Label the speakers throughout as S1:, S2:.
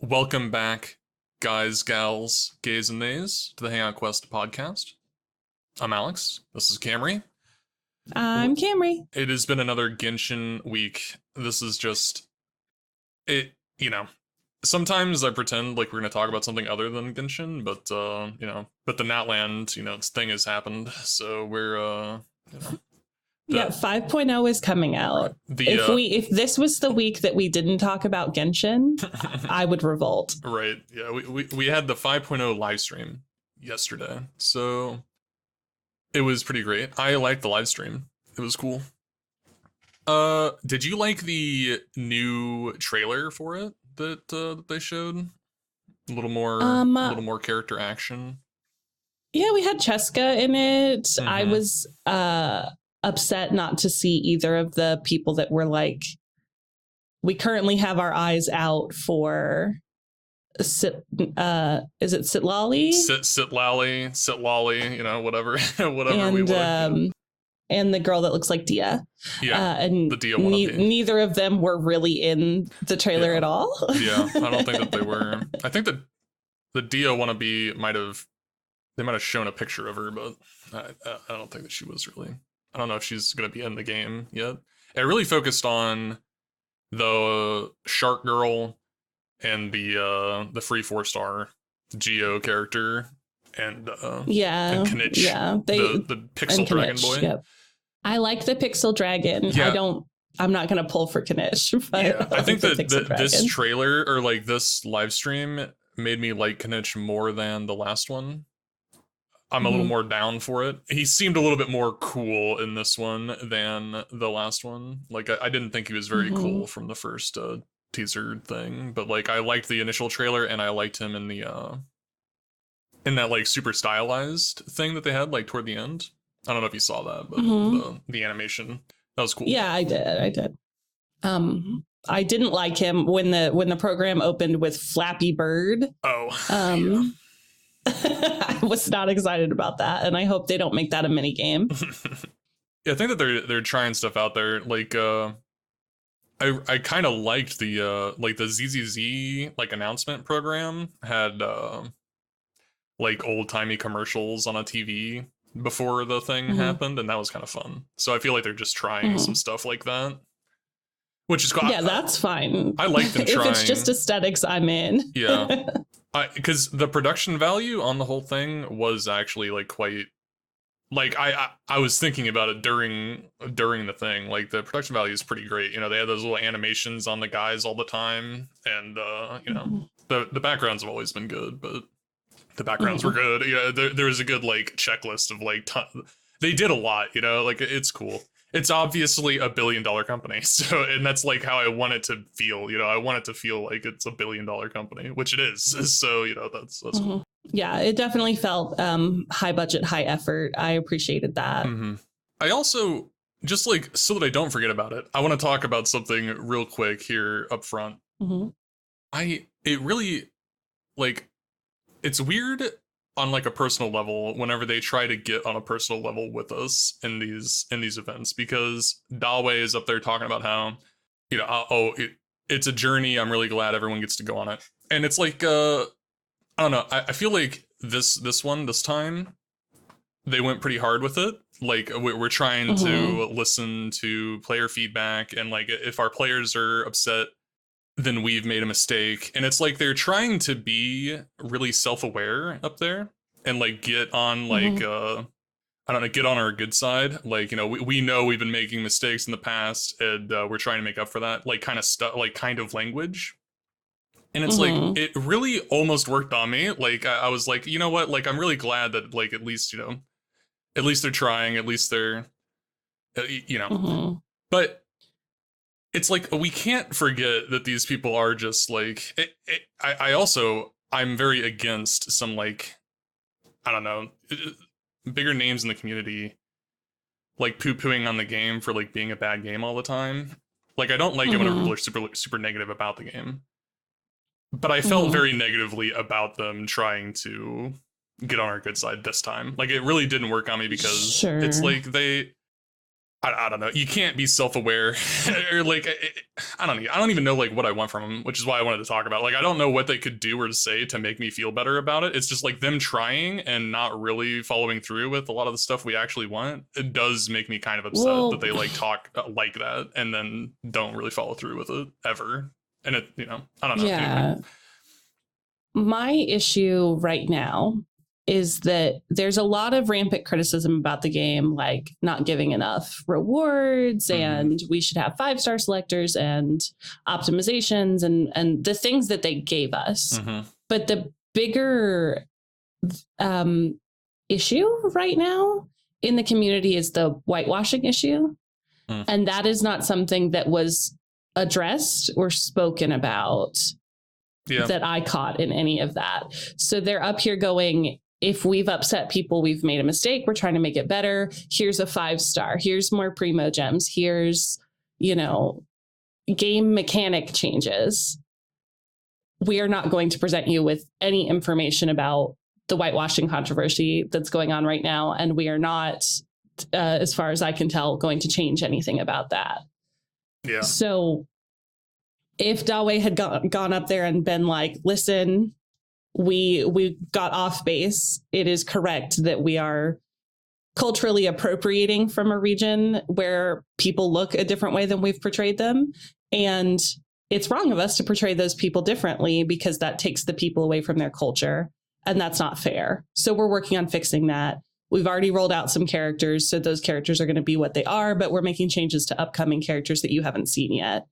S1: Welcome back, guys, gals, gays, and nays, to the Hangout Quest podcast. I'm Alex. This is Camry.
S2: I'm Camry.
S1: It has been another Genshin week. This is just it. Sometimes I pretend like we're going to talk about something other than Genshin, but but the Natland, its thing has happened. So we're,
S2: 5.0 is coming out. If this was the week that we didn't talk about Genshin, I would revolt.
S1: Right. Yeah. We had the 5.0 live stream yesterday, so it was pretty great. I liked the live stream. It was cool. Did you like the new trailer for it that they showed? A little more character action.
S2: Yeah, we had Cheska in it. Mm-hmm. I was upset not to see either of the people that were like, we currently have our eyes out for is it Sitlali? Sitlali, whatever and, we want. And the girl that looks like Dia.
S1: Yeah,
S2: and
S1: the Dia
S2: neither of them were really in the trailer at all.
S1: Yeah, I don't think that they were. I think that the Dia wannabe might have shown a picture of her, but I don't think that she was really. I don't know if she's going to be in the game yet. It really focused on the Shark Girl and the free 4-star Geo character and Kanich, the Pixel Dragon boy.
S2: Yep. I like the Pixel Dragon. Yeah. I'm not going to pull for Kanich. But
S1: yeah, I think that this trailer or like this live stream made me like Kanich more than the last one. I'm a little more down for it. He seemed a little bit more cool in this one than the last one. Like, I didn't think he was very cool from the first teaser thing, but like I liked the initial trailer and I liked him in the in that like super stylized thing that they had like toward the end. I don't know if you saw that, but the animation, that was cool.
S2: Yeah, I did. I didn't like him when the program opened with Flappy Bird.
S1: Yeah.
S2: I was not excited about that, and I hope they don't make that a mini game.
S1: Yeah, I think that they're trying stuff out there. Like, I kind of liked the ZZZ like announcement program had like old timey commercials on a TV before the thing happened, and that was kind of fun. So I feel like they're just trying some stuff like that, which is cool.
S2: Yeah, that's fine.
S1: I like them trying.
S2: If it's just aesthetics, I'm in.
S1: Yeah. Because the production value on the whole thing was actually like quite, like I was thinking about it during the thing. Like the production value is pretty great. They had those little animations on the guys all the time, and the backgrounds have always been good, but the backgrounds were good. There was a good like checklist of like they did a lot. Like it's cool. It's obviously a $1 billion company, and that's like how I want it to feel. I want it to feel like it's a $1 billion company, which it is. So that's cool.
S2: Yeah, it definitely felt high budget, high effort. I appreciated that.
S1: I also just like so that I don't forget about it. I want to talk about something real quick here up front. It really like it's weird. On like a personal level, whenever they try to get on a personal level with us in these events, because DaWei is up there talking about how, it's a journey. I'm really glad everyone gets to go on it. And it's like, I don't know. I feel like this time, they went pretty hard with it. Like we're trying to listen to player feedback, and like if our players are upset, then we've made a mistake. And it's like they're trying to be really self-aware up there and like get on like get on our good side. Like, we know we've been making mistakes in the past, and we're trying to make up for that, like kind of stuff, like kind of language. And it's like it really almost worked on me. Like I was like, you know what, like I'm really glad that like at least they're trying, at least they're but it's like, we can't forget that these people are just like, I'm very against some like, I don't know, bigger names in the community, like poo-pooing on the game for like being a bad game all the time. Like, I don't like it when people are super, super negative about the game. But I felt very negatively about them trying to get on our good side this time. Like, it really didn't work on me because it's like I don't know. You can't be self-aware or like I don't even know like what I want from them, which is why I wanted to talk about. Like I don't know what they could do or say to make me feel better about it. It's just like them trying and not really following through with a lot of the stuff we actually want. It does make me kind of upset that they like talk like that and then don't really follow through with it ever. And it, I don't know.
S2: Yeah.
S1: Anyway.
S2: My issue right now is that there's a lot of rampant criticism about the game, like not giving enough rewards and we should have 5-star selectors and optimizations and the things that they gave us. But the bigger issue right now in the community is the whitewashing issue. And that is not something that was addressed or spoken about that I caught in any of that. So they're up here going, if we've upset people, we've made a mistake. We're trying to make it better. Here's a 5-star. Here's more primo gems. Here's, game mechanic changes. We are not going to present you with any information about the whitewashing controversy that's going on right now. And we are not, as far as I can tell, going to change anything about that.
S1: Yeah.
S2: So if DaWei had gone up there and been like, listen, we got off base. It is correct that we are culturally appropriating from a region where people look a different way than we've portrayed them. And it's wrong of us to portray those people differently because that takes the people away from their culture. And that's not fair. So we're working on fixing that. We've already rolled out some characters. So those characters are going to be what they are, but we're making changes to upcoming characters that you haven't seen yet.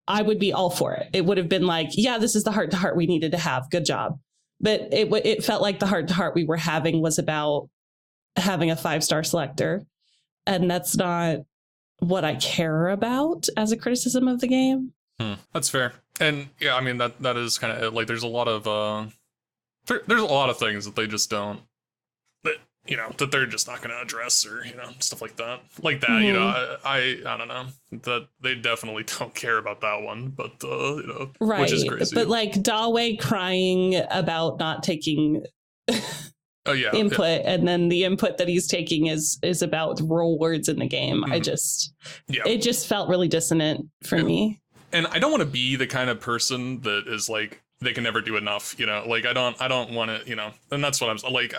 S2: I would be all for it. It would have been like, yeah, this is the heart-to-heart we needed to have. Good job. But it felt like the heart-to-heart we were having was about having a 5-star selector. And that's not what I care about as a criticism of the game.
S1: That's fair. And yeah, I mean, that is kind of like, there's a lot of, there's a lot of things that they just don't, that they're just not going to address or, stuff like that. I don't know, that they definitely don't care about that one, but,
S2: right.
S1: Which is crazy.
S2: But like DaWei crying about not taking input, and then the input that he's taking is about rewards in the game. It just felt really dissonant for me.
S1: And I don't want to be the kind of person that is like, they can never do enough, like I don't want to, and that's what I'm like,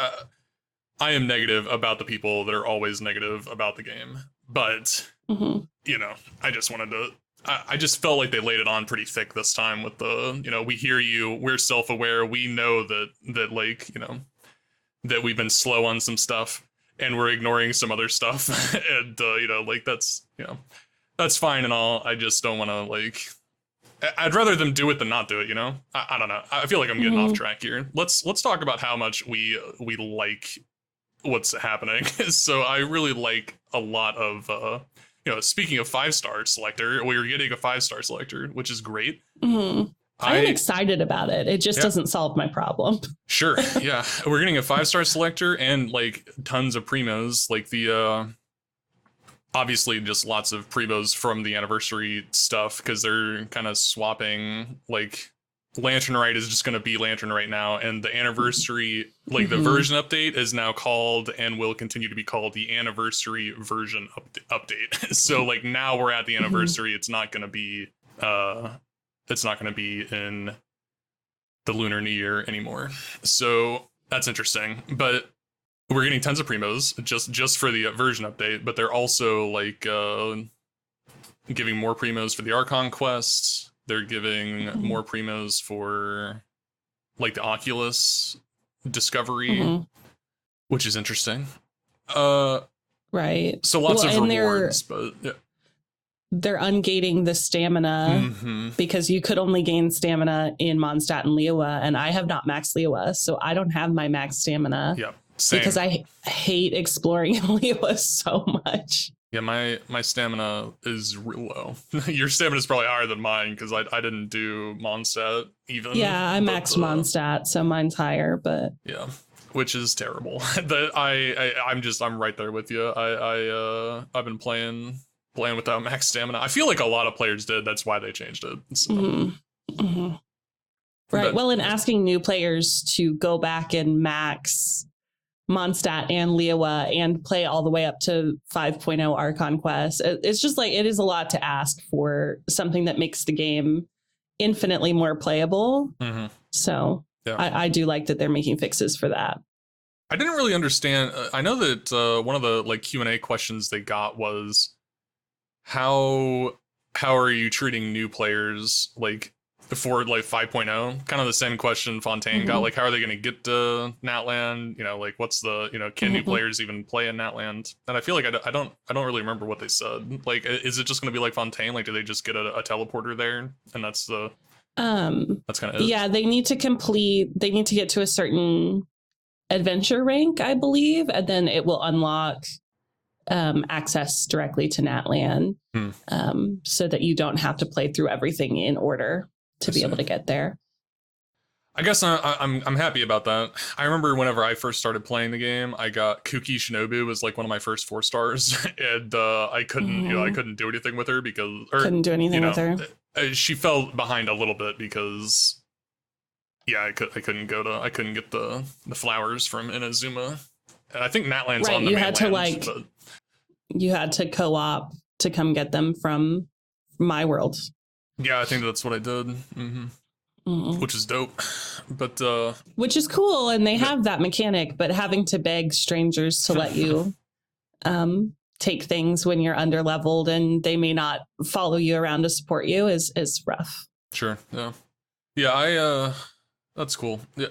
S1: I am negative about the people that are always negative about the game, but, I just wanted to, I just felt like they laid it on pretty thick this time with the, we hear you, we're self-aware, we know that like, that we've been slow on some stuff and we're ignoring some other stuff. And, like that's fine and all. I just don't want to like, I'd rather them do it than not do it, I don't know. I feel like I'm getting off track here. Let's talk about how much we like what's happening. So I really like a lot of speaking of 5-star selector, we're getting a 5-star selector, which is great. I'm
S2: excited about it. It just doesn't solve my problem.
S1: Sure. Yeah. We're getting a 5-star selector and like tons of primos, like the obviously just lots of primos from the anniversary stuff because they're kind of swapping, like Lantern Right is just going to be Lantern Right now, and the anniversary, like the version update is now called and will continue to be called the anniversary version update. So like now we're at the anniversary. It's not going to be in the Lunar New Year anymore. So that's interesting, but we're getting tons of primos just for the version update, but they're also like giving more primos for the Archon quests. They're giving more primos for like the Oculus discovery, which is interesting.
S2: Right.
S1: So lots of rewards, but yeah.
S2: They're ungating the stamina because you could only gain stamina in Mondstadt and Liyue, and I have not maxed Liyue, so I don't have my max stamina.
S1: Yeah, same.
S2: Because I hate exploring in Liyue so much.
S1: Yeah, my stamina is real low. Your stamina is probably higher than mine because I didn't do Mondstadt even.
S2: Yeah, I maxed Mondstadt, so mine's higher, but
S1: yeah, which is terrible. That I'm right there with you. I've been playing without max stamina. I feel like a lot of players did. That's why they changed it. So.
S2: Right. Well, in asking new players to go back and max Mondstadt and Liyue and play all the way up to 5.0 Archon Quest. It's just like, it is a lot to ask for something that makes the game infinitely more playable. Mm-hmm. So yeah. I do like that they're making fixes for that.
S1: I didn't really understand. I know that one of the like Q&A questions they got was how are you treating new players like for like 5.0? Kind of the same question Fontaine got. Like, how are they going to get to Natland? You know, like what's the, you know, can new players even play in Natland? And I feel like I don't really remember what they said. Like, is it just going to be like Fontaine? Like, do they just get a teleporter there? And that's the that's kind of it.
S2: Yeah, they need to get to a certain adventure rank, I believe, and then it will unlock access directly to Natland, so that you don't have to play through everything in order to be able to get there.
S1: I guess I'm happy about that. I remember whenever I first started playing the game, I got Kuki Shinobu was like one of my first 4 stars, and I couldn't I couldn't do anything with her because
S2: couldn't do anything with her.
S1: She fell behind a little bit because I couldn't get the flowers from Inazuma. And I think Natland's on the mainland.
S2: You had to co-op to come get them from my world.
S1: Yeah, I think that's what I did. Which is dope. But
S2: which is cool, and they have that mechanic, but having to beg strangers to let you take things when you're underleveled and they may not follow you around to support you is rough.
S1: Sure. Yeah, that's cool. Yeah.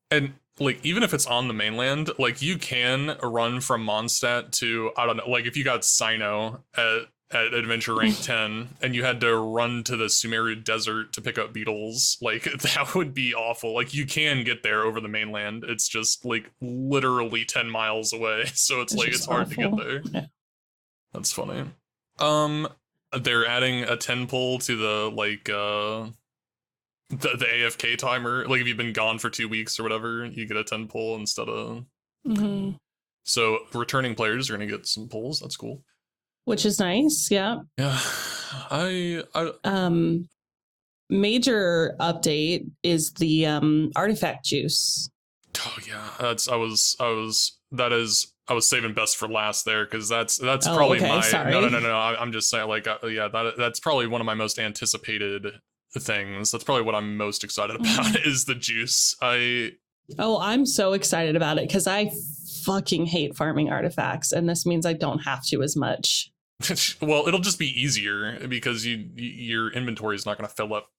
S1: And like, even if it's on the mainland, like you can run from Mondstadt to, I don't know, like if you got Sino at Adventure Rank 10 and you had to run to the Sumeru Desert to pick up beetles, like that would be awful. Like you can get there over the mainland. It's just like literally 10 miles away. So it's hard to get there. Yeah. That's funny. They're adding a 10 pull to the like the AFK timer. Like if you've been gone for 2 weeks or whatever, you get a 10 pull instead of so returning players are gonna get some pulls. That's cool.
S2: Which is nice, yeah.
S1: Yeah. I
S2: major update is the artifact juice.
S1: Oh yeah. I was saving best for last there because that's probably
S2: sorry.
S1: No. I'm just saying, like, that's probably one of my most anticipated things. That's probably what I'm most excited about is the juice.
S2: I'm so excited about it because I fucking hate farming artifacts, and this means I don't have to as much.
S1: Well, it'll just be easier because your inventory is not going to fill up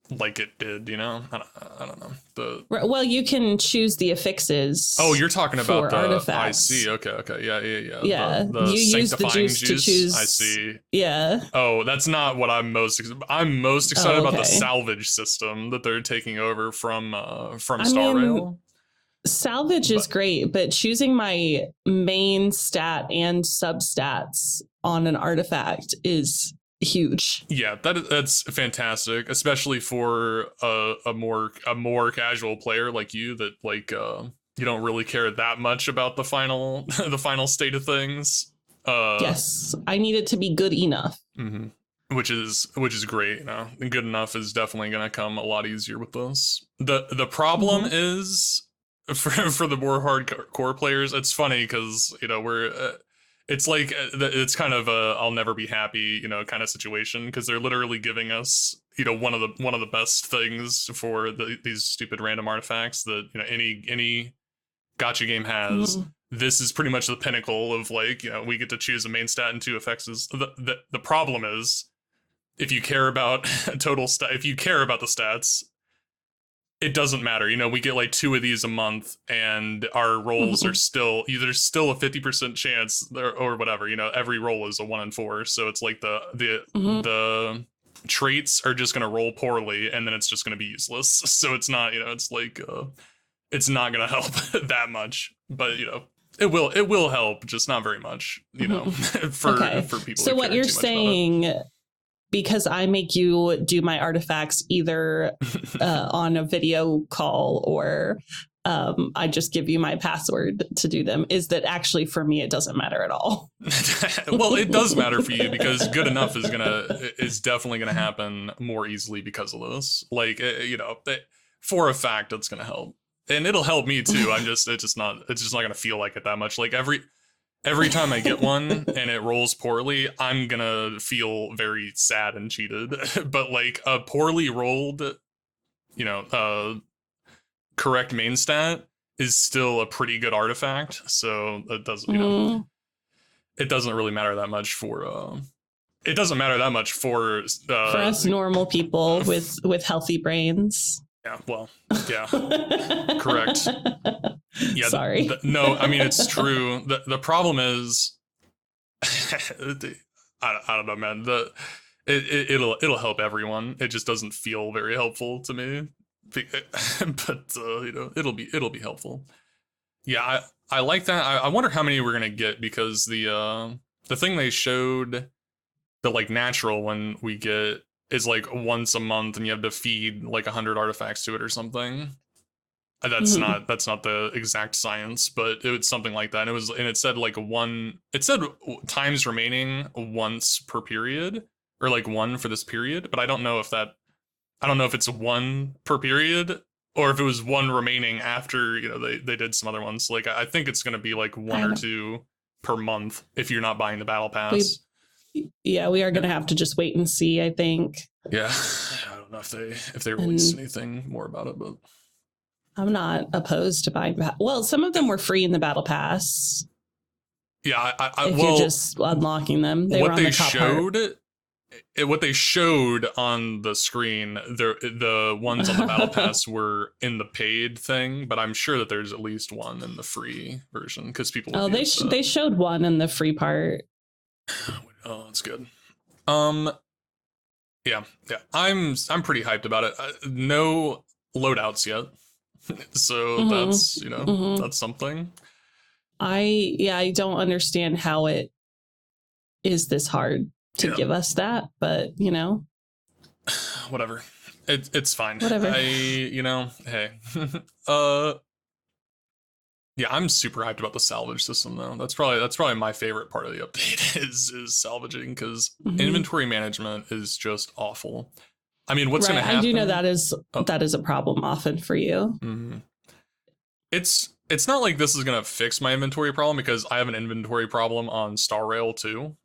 S1: like it did, you know? I don't know.
S2: Well, you can choose the affixes.
S1: Oh, you're talking about the
S2: artifacts.
S1: I see. Okay. Yeah.
S2: Yeah.
S1: The
S2: you use the juice to choose.
S1: I see.
S2: Yeah.
S1: Oh, that's not what I'm most excited about the salvage system that they're taking over from Star Rail.
S2: Salvage is great, but choosing my main stat and substats on an artifact is huge.
S1: Yeah, that's fantastic, especially for a more casual player like you that like you don't really care that much about the final state of things.
S2: Yes, I need it to be good enough.
S1: Which is great. You know, and good enough is definitely going to come a lot easier with this. The problem is for the more hardcore players. It's funny because you know it's like it's kind of a I'll never be happy, you know, kind of situation because they're literally giving us, you know, one of the best things for these stupid random artifacts that, you know, any gacha game has. This is pretty much the pinnacle of like, you know, we get to choose a main stat and 2 effects. The problem is if you care about if you care about the stats, it doesn't matter. You know, we get like 2 of these a month and our rolls are still there's still a 50% chance or whatever, you know, every roll is a 1 in 4. So it's like the traits are just going to roll poorly and then it's just going to be useless. So it's not, you know, it's like, it's not going to help that much, but you know, it will help, just not very much, you know, for people.
S2: So what you're saying, because I make you do my artifacts either on a video call or I just give you my password to do them, is that actually for me it doesn't matter at all.
S1: Well, it does matter for you because good enough is definitely gonna happen more easily because of this. Like, you know, for a fact it's gonna help. and it'll help me too. It's just not gonna feel like it that much. Like every time I get one and it rolls poorly, I'm gonna feel very sad and cheated. But like a poorly rolled, correct main stat is still a pretty good artifact. So it doesn't, it doesn't really matter that much for. It doesn't matter that much for
S2: us normal people with healthy brains.
S1: Yeah, well, yeah, correct. Yeah,
S2: sorry.
S1: No, I mean it's true. The problem is, I don't know, man. It'll help everyone. It just doesn't feel very helpful to me. But it'll be helpful. Yeah, I like that. I wonder how many we're gonna get, because the thing they showed, the like natural one we get is like once a month, and you have to feed like 100 artifacts to it or something. That's not the exact science, but it was something like that. And it said like it said times remaining once per period, or like one for this period, but I don't know if it's one per period, or if it was one remaining after, they did some other ones. Like I think it's going to be like one or two per month if you're not buying the battle pass.
S2: We are going to have to just wait and see, I think.
S1: Yeah. I don't know if they released anything more about it, but
S2: I'm not opposed to buying. Well, some of them were free in the battle pass.
S1: Yeah,
S2: if you're just unlocking them,
S1: what they showed on the screen, the ones on the battle pass were in the paid thing, but I'm sure that there's at least one in the free version, because people.
S2: Oh, they showed one in the free part.
S1: Oh, that's good. Yeah. I'm pretty hyped about it. No loadouts yet. So that's, that's something.
S2: I don't understand how it is this hard to give us that, but
S1: whatever. It's fine.
S2: Whatever.
S1: Hey. Yeah, I'm super hyped about the salvage system though. That's probably my favorite part of the update is salvaging, because inventory management is just awful. I mean, what's going to happen?
S2: I do know that is a problem often for you.
S1: Mm-hmm. It's not like this is going to fix my inventory problem, because I have an inventory problem on Star Rail too.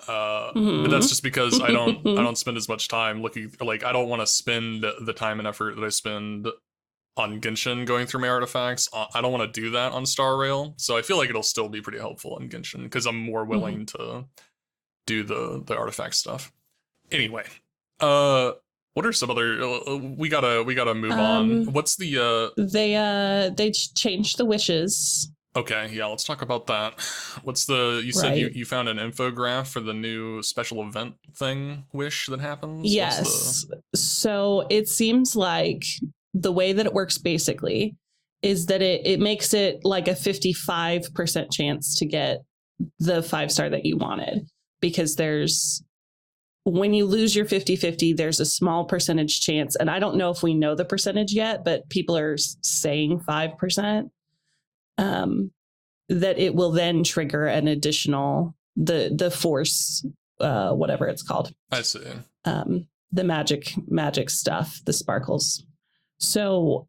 S1: But that's just because I don't spend as much time looking. Like, I don't want to spend the time and effort that I spend on Genshin going through my artifacts. I don't want to do that on Star Rail. So I feel like it'll still be pretty helpful in Genshin, because I'm more willing to do the artifact stuff. Anyway, what are some other? We gotta move on. What's the?
S2: They changed the wishes.
S1: Okay, yeah, let's talk about that. What's the? You said you found an infograph for the new special event thing wish that happens.
S2: Yes. So it seems like the way that it works basically is that it makes it like a 55% chance to get the 5-star that you wanted, because when you lose your 50-50, there's a small percentage chance. And I don't know if we know the percentage yet, but people are saying 5%, that it will then trigger an additional, the force, whatever it's called.
S1: I see.
S2: The magic stuff, the sparkles. So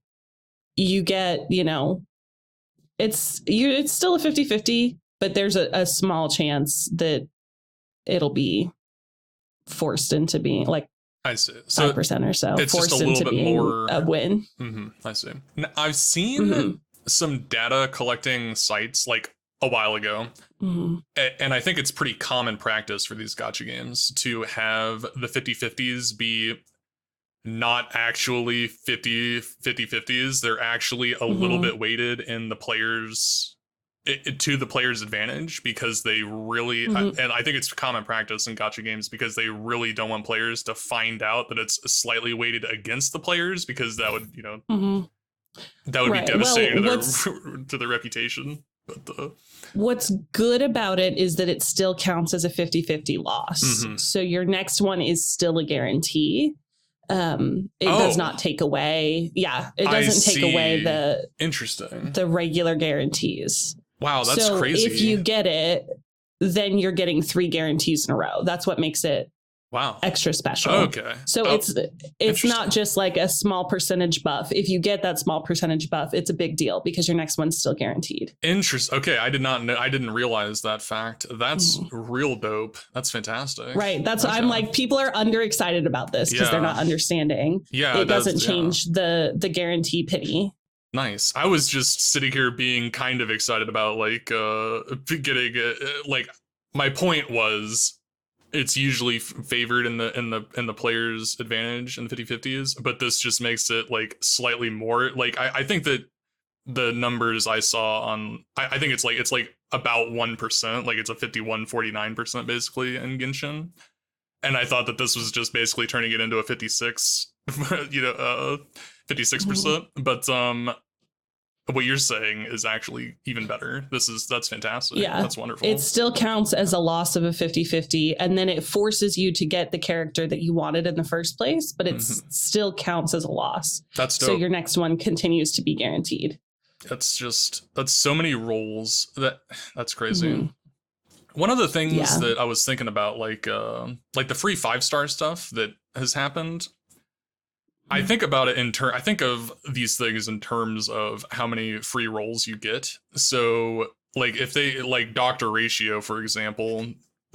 S2: you get, it's still a 50-50, but there's a small chance that it'll be forced into being like,
S1: I see. So
S2: 5% or so.
S1: It's
S2: forced
S1: just a little
S2: into
S1: bit
S2: being
S1: more
S2: a win.
S1: I see. Now, I've seen some data collecting sites like a while ago, and I think it's pretty common practice for these gacha games to have the 50-50s be not actually 50-50s. They're actually a little bit weighted in the players to the player's advantage, because they really and I think it's common practice in gacha games, because they really don't want players to find out that it's slightly weighted against the players, because that would that would be devastating to their reputation. But
S2: what's good about it is that it still counts as a 50-50 loss. So your next one is still a guarantee. It does not take away. Yeah, it doesn't take away the regular guarantees.
S1: Wow, that's crazy.
S2: If you get it, then you're getting 3 guarantees in a row. That's what makes it
S1: Wow.
S2: extra special.
S1: Okay.
S2: So it's not just like a small percentage buff. If you get that small percentage buff, it's a big deal because your next one's still guaranteed.
S1: Interesting. Okay, I did not know. I didn't realize that fact. That's real dope. That's fantastic.
S2: Right. That's what I'm like. People are underexcited about this because they're not understanding.
S1: Yeah,
S2: it doesn't change the guarantee penny.
S1: Nice. I was just sitting here being kind of excited about like getting like my point was it's usually favored in the player's advantage in the 50/50s, but this just makes it like slightly more. Like I think that the numbers I saw on I think it's like about 1%, like it's a 51-49% basically in Genshin. And I thought that this was just basically turning it into a 56, 56%. But what you're saying is actually even better. That's fantastic.
S2: Yeah,
S1: that's wonderful.
S2: It still counts as a loss of a 50/50, and then it forces you to get the character that you wanted in the first place, but it still counts as a loss.
S1: That's dope.
S2: So your next one continues to be guaranteed.
S1: That's so many roles that's crazy. One of the things that I was thinking about, like the free 5-star stuff that has happened, I think about it I think of these things in terms of how many free roles you get. So like if they like Doctor Ratio, for example,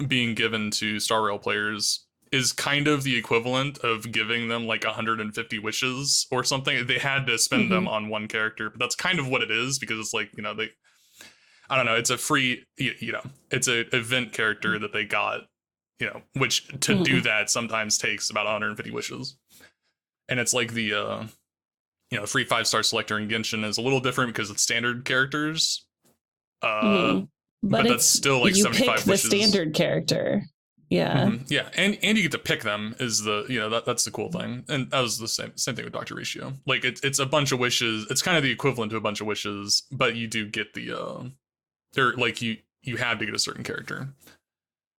S1: being given to Star Rail players is kind of the equivalent of giving them like 150 wishes or something. They had to spend them on one character, but that's kind of what it is because it's like, I don't know, it's a free, it's an event character that they got, which to do that sometimes takes about 150 wishes. And it's like the, free 5-star selector in Genshin is a little different because it's standard characters. But that's still like 75
S2: pick the
S1: wishes.
S2: Standard character. Yeah.
S1: Yeah. And you get to pick them is that's the cool thing. And that was the same thing with Dr. Ratio. Like it's a bunch of wishes. It's kind of the equivalent to a bunch of wishes, but you do get they're like you had to get a certain character.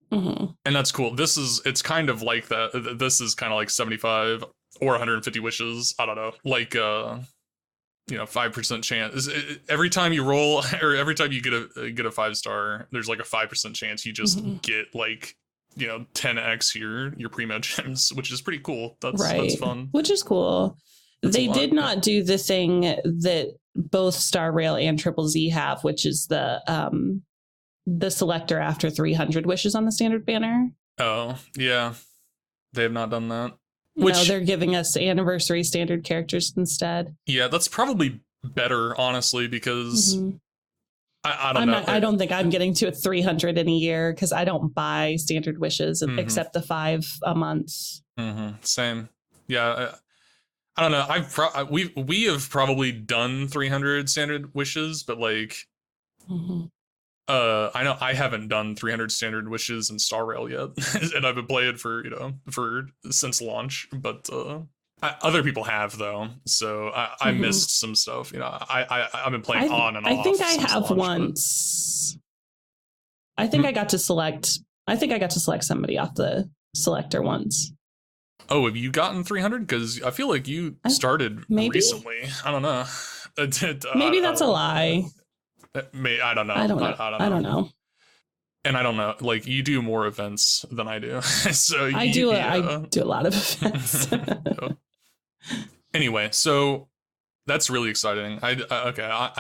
S1: And that's cool. It's kind of like that. This is kind of like 75 or 150 wishes. I don't know. Like 5% chance. Every time you roll or every time you get a 5-star, there's like a 5% chance you just get like 10x your primo gems, which is pretty cool. That's fun. Which
S2: is cool. They did not do the thing that both Star Rail and Triple Z have, which is the selector after 300 wishes on the standard banner.
S1: Oh, yeah. They have not done that.
S2: No, they're giving us anniversary standard characters instead.
S1: Yeah, that's probably better, honestly, because I don't know.
S2: I don't think I'm getting to a 300 in a year because I don't buy standard wishes except the 5 a month.
S1: Same. Yeah. I don't know. We have probably done 300 standard wishes, but like, I know I haven't done 300 standard wishes in Star Rail yet, and I've been playing for since launch. But other people have though, so I missed some stuff. I've been playing on and off.
S2: I think I have once. I think I got to select. I think I got to select somebody off the selector once.
S1: Oh, have you gotten 300? Because I feel like you started recently. I don't know.
S2: Maybe that's a lie.
S1: I don't know.
S2: I don't know.
S1: And I don't know. Like you do more events than I do, so
S2: I do a lot of events.
S1: Anyway, so that's really exciting.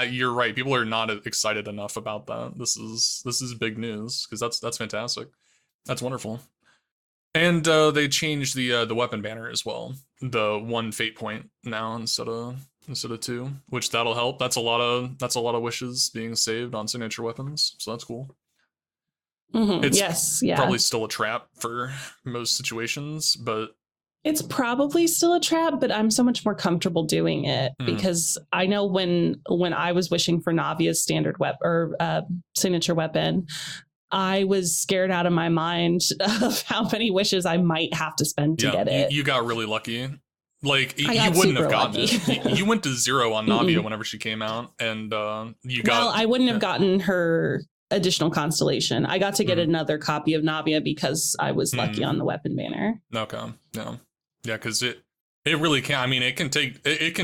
S1: You're right. People are not excited enough about that. This is big news because that's fantastic. That's wonderful. And they changed the weapon banner as well. The 1 fate point now instead of 2, which that'll help. That's a lot of wishes being saved on signature weapons, so that's cool. It's probably still a trap for most situations, but
S2: it's probably still a trap. But I'm so much more comfortable doing it because I know when I was wishing for Navia's standard signature weapon, I was scared out of my mind of how many wishes I might have to spend to get it.
S1: You got really lucky. Like you wouldn't have gotten it. You went to 0 on Navia whenever she came out, and you got. Well,
S2: I wouldn't have gotten her additional constellation. I got to get another copy of Navia because I was lucky on the weapon banner.
S1: Okay, yeah, because it really can. I mean, it can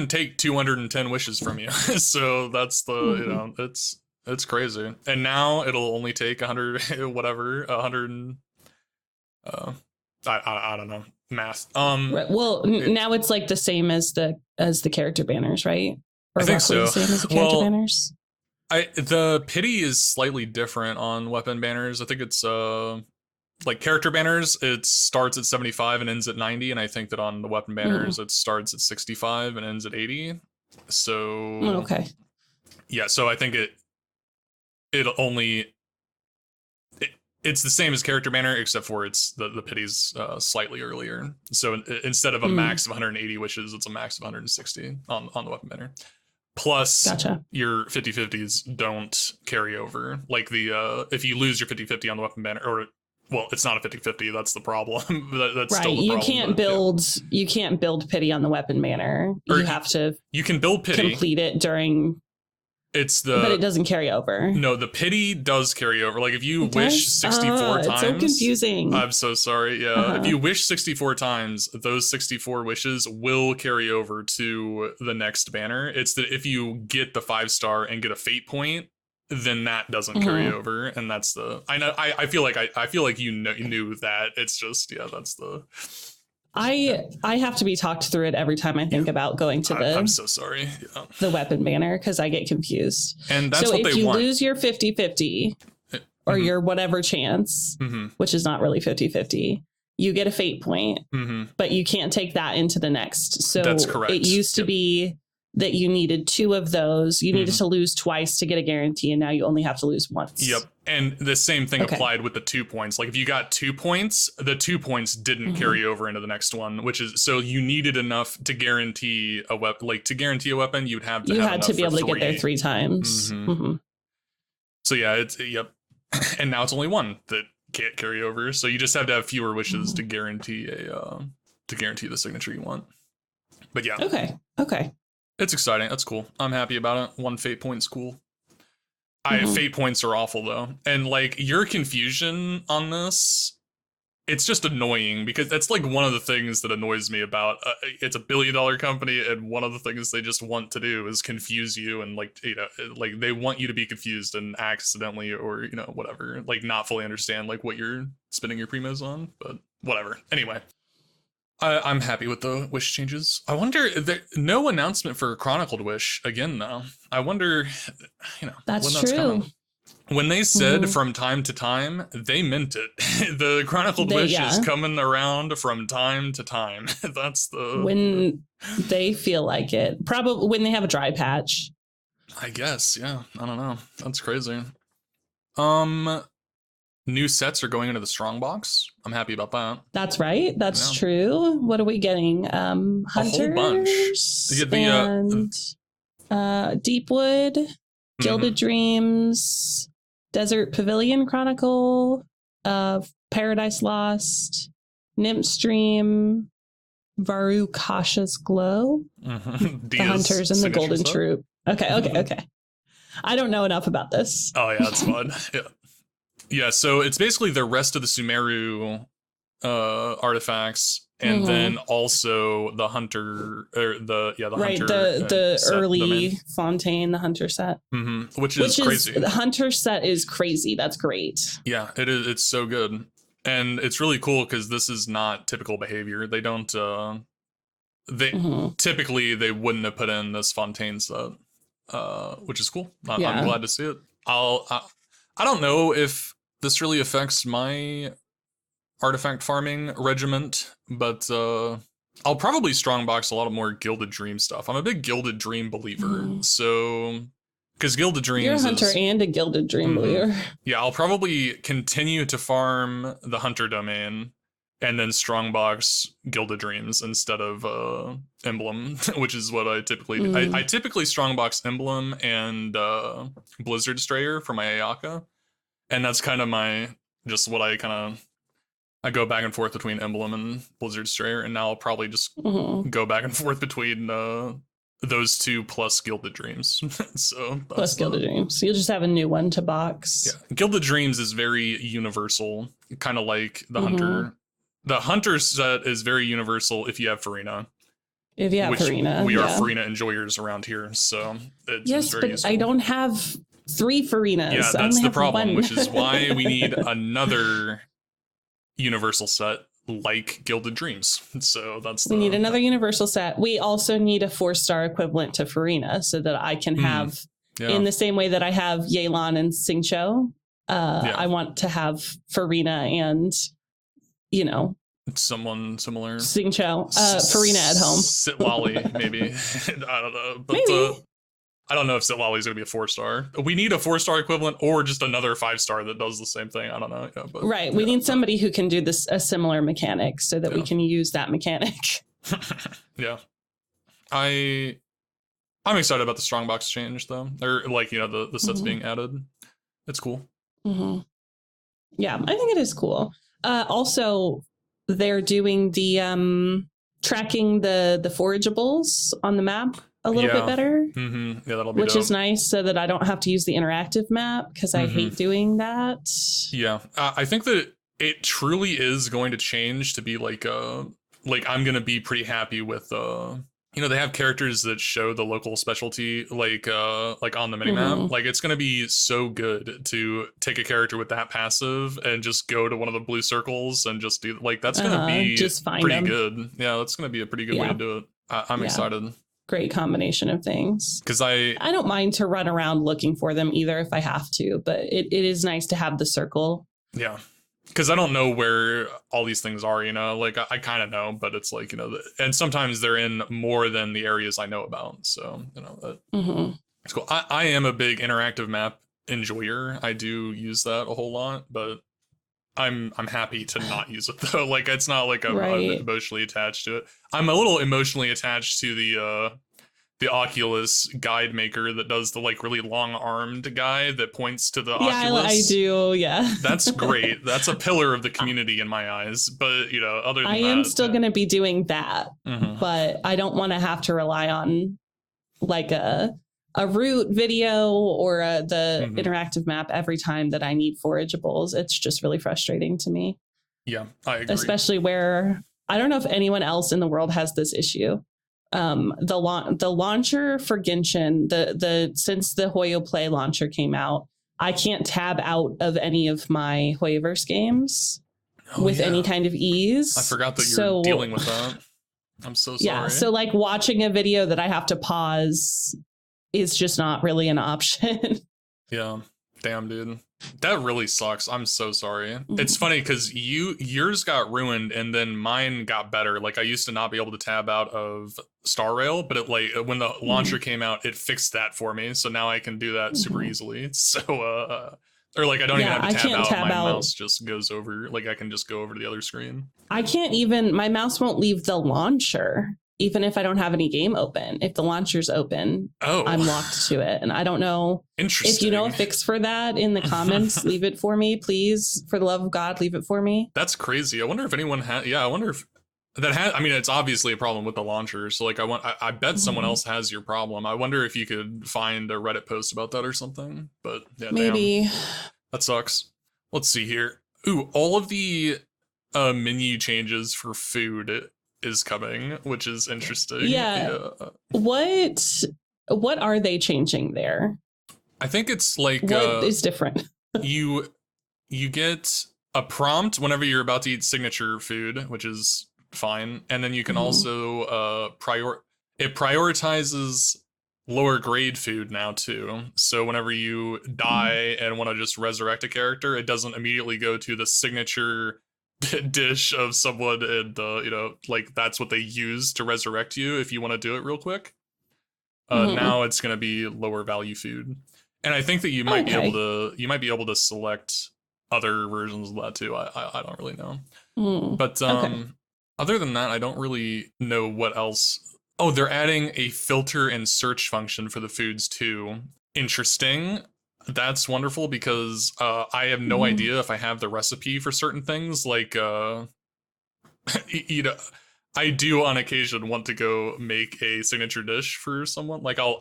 S1: take 210 wishes from you. So that's the it's crazy. And now it'll only take 100 whatever 100. I don't know math.
S2: Right. Well, now it's like the same as the character banners, right? Or
S1: I think so.
S2: The same as the character banners.
S1: The pity is slightly different on weapon banners. I think it's like character banners, it starts at 75 and ends at 90, and I think that on the weapon banners it starts at 65 and ends at 80. So
S2: okay.
S1: Yeah, so I think it's the same as character banner, except for it's the pity's slightly earlier. So instead of a max of 180 wishes, it's a max of 160 on the weapon banner. Plus, your 50/50s don't carry over. Like if you lose your 50/50 on the weapon banner, or well, it's not a 50/50. That's the problem. That's
S2: right.
S1: Still the problem,
S2: You can't build pity on the weapon banner. You have to.
S1: You can build pity.
S2: Complete it during. But it doesn't carry over.
S1: No, the pity does carry over. Like if you wish 64 times.
S2: It's so confusing.
S1: I'm so sorry. Yeah. If you wish 64 times, those 64 wishes will carry over to the next banner. It's that if you get the 5-star and get a fate point, then that doesn't carry over. And that's the I feel like you knew that. It's just that's the
S2: I have to be talked through it every time I think about going to
S1: I'm so sorry.
S2: The weapon banner because I get confused.
S1: And that's what they want. So if you
S2: lose your 50/50 or your whatever chance, which is not really 50/50, you get a fate point, but you can't take that into the next. So
S1: that's correct.
S2: It used to be that you needed 2 of those. You needed to lose twice to get a guarantee, and now you only have to lose once.
S1: Yep. And the same thing applied with the 2 points. Like if you got 2 points, the 2 points didn't carry over into the next one, which is so you needed enough to guarantee a weapon. Like to guarantee a weapon, you'd have to
S2: you
S1: have
S2: had to be able to get there 3 times.
S1: So yeah, it's and now it's only 1 that can't carry over. So you just have to have fewer wishes to guarantee the signature you want. But yeah.
S2: Okay.
S1: It's exciting. That's cool. I'm happy about it. 1 fate point's cool. Fate points are awful though. And like your confusion on this, it's just annoying because that's like one of the things that annoys me about it's a $1 billion company, and one of the things they just want to do is confuse you, and like like they want you to be confused and accidentally or whatever, like not fully understand like what you're spending your primos on, but whatever. Anyway, I'm happy with the wish changes. I wonder, no announcement for Chronicled Wish again, though. I wonder,
S2: that's
S1: when
S2: true.
S1: Coming. When they said from time to time, they meant it. The Chronicled Wish is coming around from time to time. That's
S2: when they feel like it. Probably when they have a dry patch.
S1: I guess, yeah. I don't know. That's crazy. New sets are going into the strong box. I'm happy about that.
S2: That's right. That's true. What are we getting? Hunters,
S1: a whole bunch.
S2: And Deepwood, Gilded Dreams, Desert Pavilion Chronicle, Paradise Lost, Nymph Dream, Varu Kasha's Glow, the Hunters and the Golden Troop. Okay. I don't know enough about this.
S1: Oh yeah, that's fun. Yeah, so it's basically the rest of the Sumeru artifacts, and then also the Hunter, or the
S2: Hunter, the early Fontaine, the Hunter set,
S1: which is crazy.
S2: The Hunter set is crazy. That's great.
S1: Yeah, it is. It's so good, and it's really cool because this is not typical behavior. They don't. Typically they wouldn't have put in this Fontaine set, which is cool. I'm glad to see it. I don't know if this really affects my artifact farming regiment, but I'll probably strongbox a lot more Gilded Dream stuff. I'm a big Gilded Dream believer, so because Gilded Dreams,
S2: you're a Hunter and a Gilded Dream believer.
S1: Yeah, I'll probably continue to farm the Hunter domain and then strongbox Gilded Dreams instead of Emblem, which is what I typically do. I typically strongbox Emblem and Blizzard Strayer for my Ayaka. And that's kind of what I go back and forth between Emblem and Blizzard Strayer, and now I'll probably just go back and forth between those 2 plus Gilded Dreams. So
S2: plus Gilded Dreams. So you'll just have a new one to box.
S1: Yeah, Gilded Dreams is very universal, kind of like the Hunter. The Hunter set is very universal if you have Farina.
S2: If you have Farina,
S1: we are Farina enjoyers around here, so it's very useful.
S2: I don't have 3 Farinas.
S1: Yeah, that's the problem, which is why we need another universal set like Gilded Dreams. So
S2: we need another universal set. We also need a 4-star equivalent to Farina so that I can have, in the same way that I have Yelan and Xingqiu, I want to have Farina and,
S1: someone similar.
S2: Xingqiu, Farina at home.
S1: Sitlali, maybe. I don't know. But
S2: maybe.
S1: I don't know if Sitlali is going to be a 4-star. We need a 4-star equivalent or just another 5-star that does the same thing. I don't know.
S2: Right. We need somebody who can do a similar mechanic so that we can use that mechanic.
S1: Yeah. I'm excited about the Strongbox change, though. Or, the sets being added. It's cool.
S2: Mm-hmm. Yeah, I think it is cool. Also, they're doing the tracking the forageables on the map a little bit better.
S1: Mm-hmm. Yeah, that'll be
S2: which
S1: dope.
S2: is nice, so that I don't have to use the interactive map because I hate doing that.
S1: Yeah, I think that it truly is going to change to be like I'm gonna be pretty happy with they have characters that show the local specialty like on the minimap. Like it's gonna be so good to take a character with that passive and just go to one of the blue circles and just do that's gonna be
S2: just find
S1: pretty
S2: them.
S1: Good. Yeah, that's gonna be a pretty good way to do it. I'm excited.
S2: Great combination of things.
S1: Because I
S2: don't mind to run around looking for them either if I have to, but it is nice to have the circle.
S1: Yeah. Because I don't know where all these things are, I kind of know, but it's and sometimes they're in more than the areas I know about. So, it's cool. I am a big interactive map enjoyer. I do use that a whole lot, but I'm happy to not use it though. It's not like I'm emotionally attached to it. I'm a little emotionally attached to the Oculus guide maker that does the really long-armed guy that points to the Oculus.
S2: I do. Yeah,
S1: that's great. That's a pillar of the community in my eyes. But other than
S2: I am still going to be doing that, but I don't want to have to rely on a route video or the interactive map every time that I need forageables. It's just really frustrating to me.
S1: Yeah, I agree.
S2: Especially where I don't know if anyone else in the world has this issue. The launcher for Genshin, since the Hoyo Play launcher came out, I can't tab out of any of my Hoyoverse games with any kind of ease.
S1: I forgot that you're dealing with that. I'm so sorry.
S2: Yeah, so watching a video that I have to pause is just not really an option.
S1: Yeah. Damn, dude. That really sucks. I'm so sorry. It's funny because yours got ruined and then mine got better. I used to not be able to tab out of Star Rail, but it when the launcher came out, it fixed that for me. So now I can do that super easily. So I don't even have to tab out. My mouse just goes over. I can just go over to the other screen.
S2: I can't even, my mouse won't leave the launcher. Even if I don't have any game open, if the launcher's open, I'm locked to it. And I don't know if you know a fix for that in the comments. Leave it for me, please. For the love of God, leave it for me.
S1: That's crazy. I wonder if anyone has. Yeah, I wonder if that has. I mean, it's obviously a problem with the launcher. So I bet someone else has your problem. I wonder if you could find a Reddit post about that or something. But yeah,
S2: maybe.
S1: Damn. That sucks. Let's see here. Ooh, all of the menu changes for food is coming, which is interesting.
S2: Yeah. What are they changing there?
S1: I think it's
S2: what is different?
S1: you get a prompt whenever you're about to eat signature food, which is fine, and then you can also it prioritizes lower grade food now too. So whenever you die and want to just resurrect a character, it doesn't immediately go to the signature dish of someone and that's what they use to resurrect you if you want to do it real quick. Now it's going to be lower value food, and I think that you might be able to select other versions of that too. I don't really know, but other than that, I don't really know what else. Oh, they're adding a filter and search function for the foods too. Interesting. That's wonderful because I have no idea if I have the recipe for certain things. I do on occasion want to go make a signature dish for someone. I'll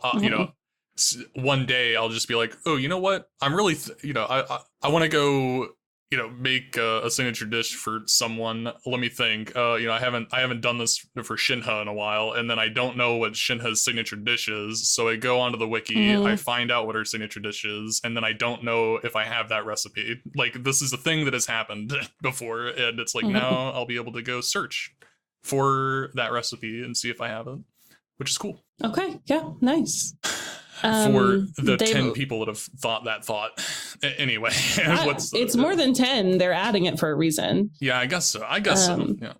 S1: one day I'll just be like, oh, you know what? I'm really, I want to go make a signature dish for someone. Let me think. I haven't done this for Shinha in a while, and then I don't know what Shinha's signature dish is. So I go onto the wiki, I find out what her signature dish is, and then I don't know if I have that recipe. Like, this is a thing that has happened before, and it's like now I'll be able to go search for that recipe and see if I have it, which is cool.
S2: Okay, yeah, nice.
S1: For the 10 people that have thought that thought. Anyway,
S2: it's more than 10. They're adding it for a reason.
S1: Yeah, I guess so. Yeah.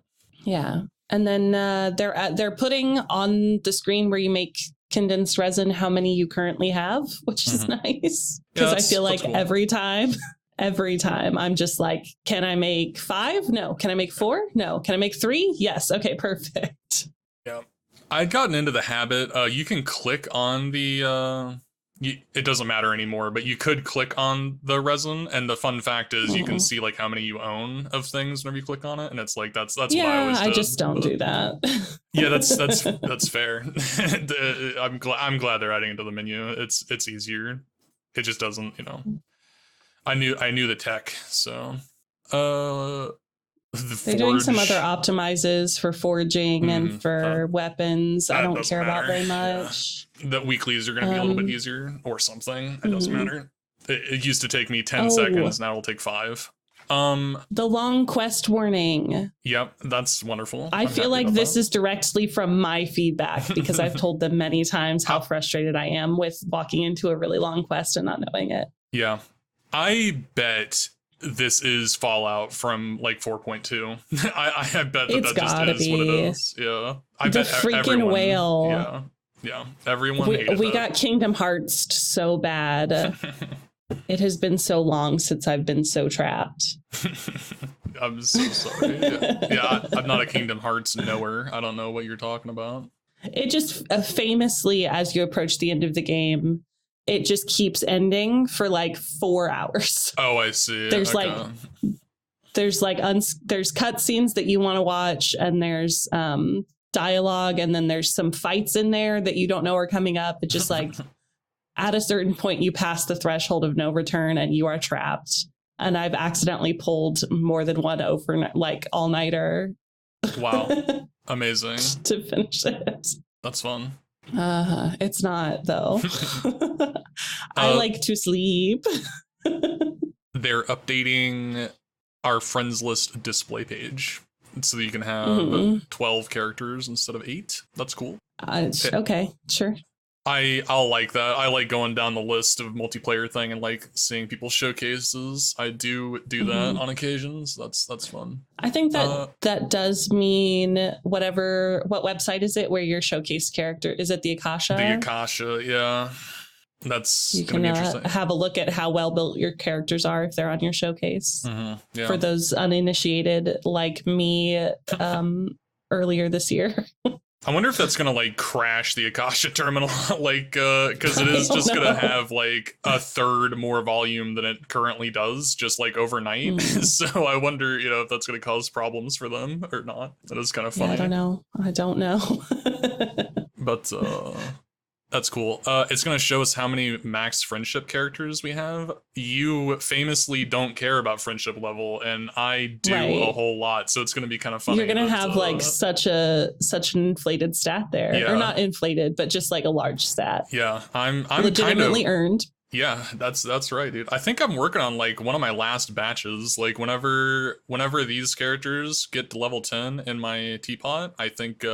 S2: Yeah. And then they're putting on the screen where you make condensed resin how many you currently have, which is nice. Because I feel like cool. every time I'm just like, can I make 5? No. Can I make 4? No. Can I make 3? Yes. Okay, perfect.
S1: Yeah. I'd gotten into the habit. You can click on the it doesn't matter anymore, but you could click on the resin, and the fun fact is you can see like how many you own of things whenever you click on it, and it's like that's what I always did.
S2: I just don't do that.
S1: Yeah, that's fair. I'm glad they're adding it to the menu. It's easier. It just doesn't, I knew the tech, so
S2: they're doing some other optimizes for forging and for weapons. I don't care about very much.
S1: Yeah. The weeklies are going to be a little bit easier or something. It doesn't matter. It used to take me 10 seconds. Now it'll take 5. The
S2: long quest warning.
S1: Yep, that's wonderful.
S2: I feel like this is directly from my feedback because I've told them many times how frustrated I am with walking into a really long quest and not knowing it.
S1: Yeah, I bet this is Fallout from like 4.2 I bet that just is what it is. Yeah, I bet
S2: freaking
S1: everyone,
S2: whale.
S1: Yeah, everyone
S2: we got Kingdom Hearts so bad. It has been so long since I've been so trapped.
S1: I'm so sorry. Yeah, I'm not a Kingdom Hearts knower. I don't know what you're talking about.
S2: It just famously, as you approach the end of the game, it just keeps ending for like 4 hours.
S1: Oh, I see.
S2: There's there's cutscenes that you want to watch, and there's dialogue, and then there's some fights in there that you don't know are coming up. It's just like at a certain point you pass the threshold of no return and you are trapped. And I've accidentally pulled more than one overnight, like all-nighter.
S1: Wow. Amazing.
S2: To finish it.
S1: That's fun.
S2: It's not, though. I like to sleep.
S1: They're updating our friends list display page so that you can have 12 characters instead of 8. That's cool.
S2: Okay, sure.
S1: I'll like that. I like going down the list of multiplayer thing and like seeing people's showcases. I do that on occasions. That's fun.
S2: I think that does mean what website is it where your showcase character is? It the Akasha?
S1: The Akasha, yeah. That's
S2: you can have a look at how well built your characters are if they're on your showcase.
S1: Yeah.
S2: For those uninitiated like me earlier this year.
S1: I wonder if that's gonna like crash the Akasha terminal, like because it is just gonna have like a third more volume than it currently does, just like overnight. So I wonder, if that's gonna cause problems for them or not. That is kind of funny.
S2: Yeah, I don't know.
S1: But that's cool. It's going to show us how many max friendship characters we have. You famously don't care about friendship level, and I do a whole lot. So it's going to be kind of funny.
S2: You're going to have like such an inflated stat there, or not inflated, but just like a large stat.
S1: Yeah, I'm
S2: legitimately earned.
S1: Yeah, that's right, dude. I think I'm working on like one of my last batches. Like whenever these characters get to level 10 in my teapot, I think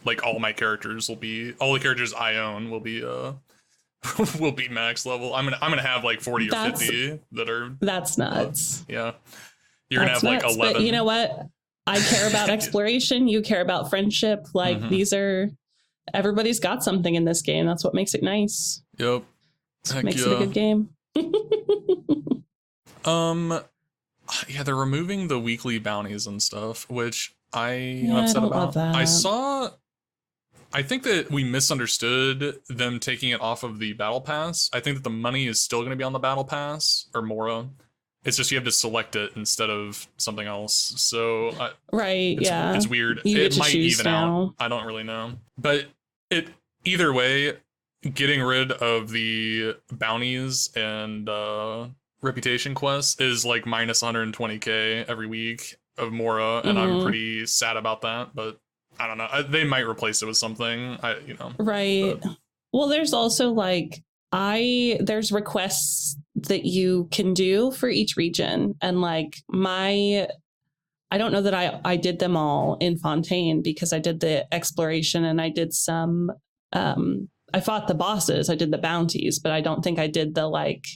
S1: like all the characters I own will be will be max level. I'm gonna have like 40 or 50 that are.
S2: That's nuts.
S1: Yeah, you're gonna have like 11.
S2: But you know what? I care about exploration. You care about friendship. Like everybody's got something in this game. That's what makes it nice.
S1: Yep.
S2: Makes it a good game.
S1: Yeah, they're removing the weekly bounties and stuff, which I am upset about. I think that we misunderstood them taking it off of the battle pass. I think that the money is still going to be on the battle pass or Mora. It's just you have to select it instead of something else. So it's weird. It might even out. I don't really know. But either way, getting rid of the bounties and reputation quest is like minus 120k every week of Mora, and I'm pretty sad about that. But I don't know. They might replace it with something.
S2: Right. But. Well, there's also like there's requests that you can do for each region, and like I don't know that I did them all in Fontaine because I did the exploration and I did some, I fought the bosses, I did the bounties, but I don't think I did the like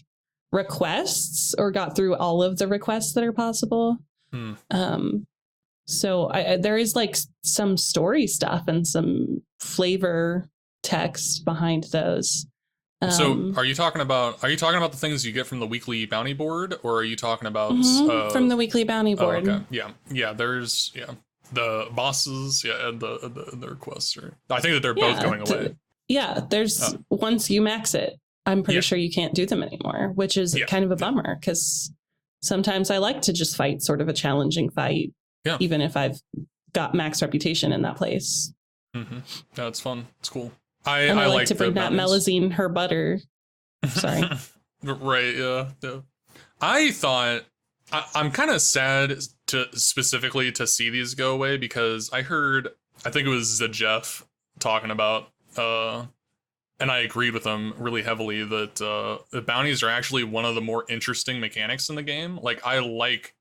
S2: requests or got through all of the requests that are possible. So there is like some story stuff and some flavor text behind those.
S1: So are you talking about the things you get from the weekly bounty board, or are you talking about
S2: from the weekly bounty board?
S1: Okay. Yeah. There's the bosses, and the requests are. I think that they're both going away.
S2: There's once you max it, I'm pretty sure you can't do them anymore, which is kind of a bummer because sometimes I like to just fight sort of a challenging fight, even if I've got max reputation in that place.
S1: That's fun. It's cool.
S2: I like to bring that Melazine her butter. Sorry.
S1: Right, yeah. I thought I'm kind of sad specifically to see these go away because I think it was Jeff talking about, and I agreed with him really heavily that the bounties are actually one of the more interesting mechanics in the game. Like, I like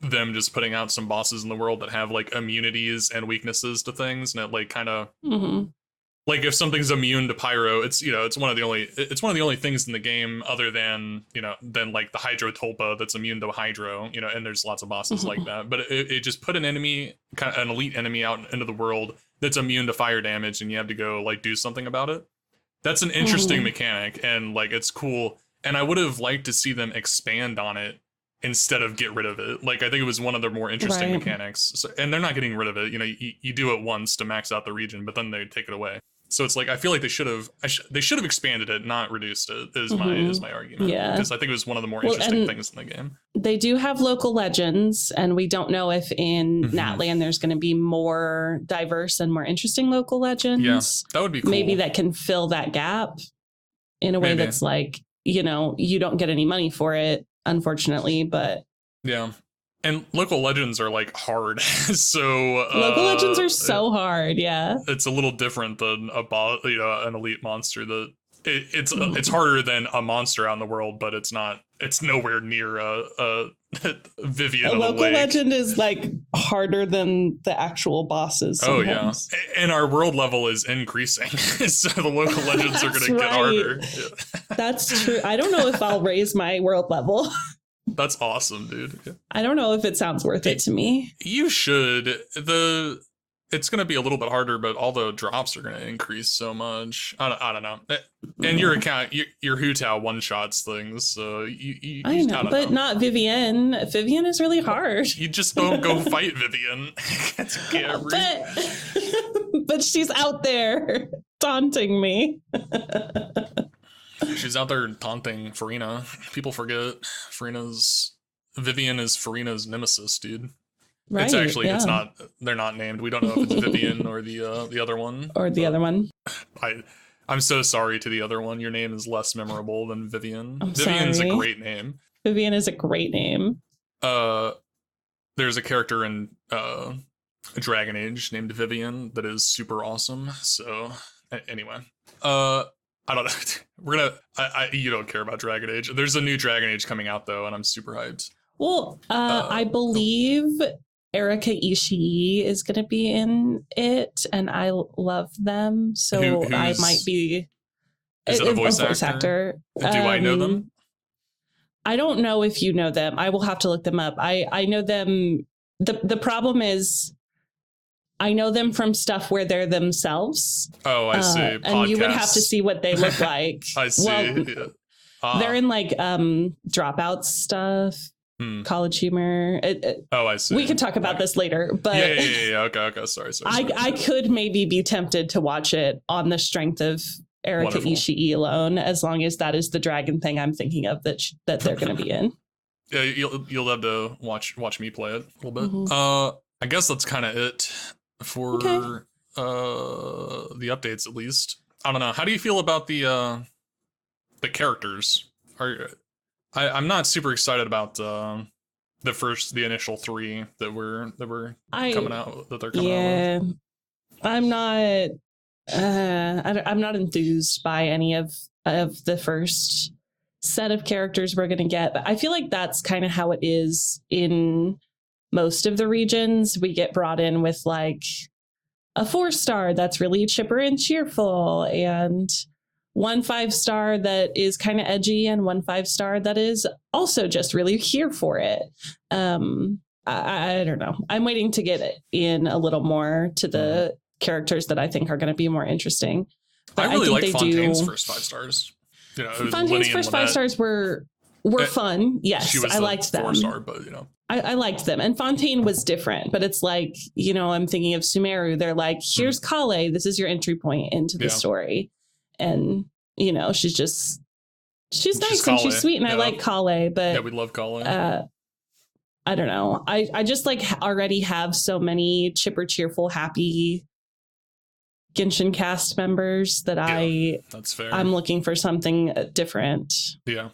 S1: them just putting out some bosses in the world that have like immunities and weaknesses to things, and it like kind of. Like if something's immune to pyro, it's one of the only things in the game other than like the hydro tulpa that's immune to hydro, and there's lots of bosses like that. But it just put an enemy, kind of an elite enemy out into the world that's immune to fire damage, and you have to go like do something about it. That's an interesting mechanic, and like it's cool. And I would have liked to see them expand on it instead of get rid of it. Like I think it was one of their more interesting mechanics. So, and they're not getting rid of it. You do it once to max out the region, but then they take it away. So it's like I feel like they should have expanded it, not reduced it. Is my argument? Yeah, because I think it was one of the more interesting things in the game. They
S2: do have local legends, and we don't know if in Natland there's going to be more diverse and more interesting local legends.
S1: Yeah, that would be cool.
S2: Maybe that can fill that gap in a way that's like you don't get any money for it, unfortunately, but
S1: yeah. And local legends are like hard, so
S2: local legends are so hard. Yeah,
S1: it's a little different than an elite monster. It's harder than a monster out in the world, but it's not. It's nowhere near a Vivian.
S2: A local legend is like harder than the actual bosses. Sometimes.
S1: Oh yeah, and our world level is increasing, so the local legends are going to get harder. Yeah.
S2: That's true. I don't know if I'll raise my world level.
S1: That's awesome, dude. Yeah.
S2: I don't know if it sounds worth it to me.
S1: You should. It's going to be a little bit harder, but all the drops are going to increase so much. I don't know. And your account, your Hutao one-shots things, so
S2: I know, but not Vivian. Vivian is really hard.
S1: You just don't go fight Vivian.
S2: But she's out there taunting me.
S1: She's out there taunting Farina. People forget Vivian is Farina's nemesis, dude. Right, it's actually it's not. They're not named. We don't know if it's Vivian or the other one.
S2: Or the other one.
S1: I'm so sorry to the other one. Your name is less memorable than Vivian. Vivian's a great name.
S2: Vivian is a great name.
S1: There's a character in Dragon Age named Vivian that is super awesome. So anyway, I don't know. We're gonna. You don't care about Dragon Age. There's a new Dragon Age coming out though, and I'm super hyped.
S2: Well, I believe Ayaka Ishii is going to be in it, and I love them, so I might be.
S1: Is it a voice actor? Do I know them?
S2: I don't know if you know them. I will have to look them up. I know them. The problem is, I know them from stuff where they're themselves.
S1: Oh, I see. Podcasts.
S2: And you would have to see what they look like.
S1: I see. Well,
S2: they're in like Dropout stuff. College Humor.
S1: I see.
S2: We could talk about this later, but
S1: yeah. Okay. Sorry.
S2: I could maybe be tempted to watch it on the strength of Ayaka Ishii alone, as long as that is the dragon thing I'm thinking of that they're going to be in.
S1: Yeah, you'll have to watch me play it a little bit. I guess that's kind of it for the updates, at least. I don't know. How do you feel about the characters? I'm not super excited about the initial 3 that were coming out that they're coming out with.
S2: I'm not I'm not enthused by any of the first set of characters we're going to get, but I feel like that's kind of how it is in most of the regions. We get brought in with like a 4-star that's really chipper and cheerful, and 1 5-star that is kind of edgy, and 1 5-star that is also just really here for it. I don't know. I'm waiting to get it in a little more to the characters that I think are going to be more interesting. But
S1: I really like Fontaine's first 5 stars. You know,
S2: Fontaine's first 5 stars were fun. Yes, I liked them.
S1: 4-star, but you know,
S2: I liked them. And Fontaine was different, but it's like, you know, I'm thinking of Sumeru. They're like, here's Kale. This is your entry point into the story. And, you know, she's nice and she's sweet. And I like Kale, but
S1: yeah, we love Kale.
S2: I don't know. I just like already have so many chipper, cheerful, happy Genshin cast members that
S1: that's fair.
S2: I'm looking for something different.
S1: Yeah,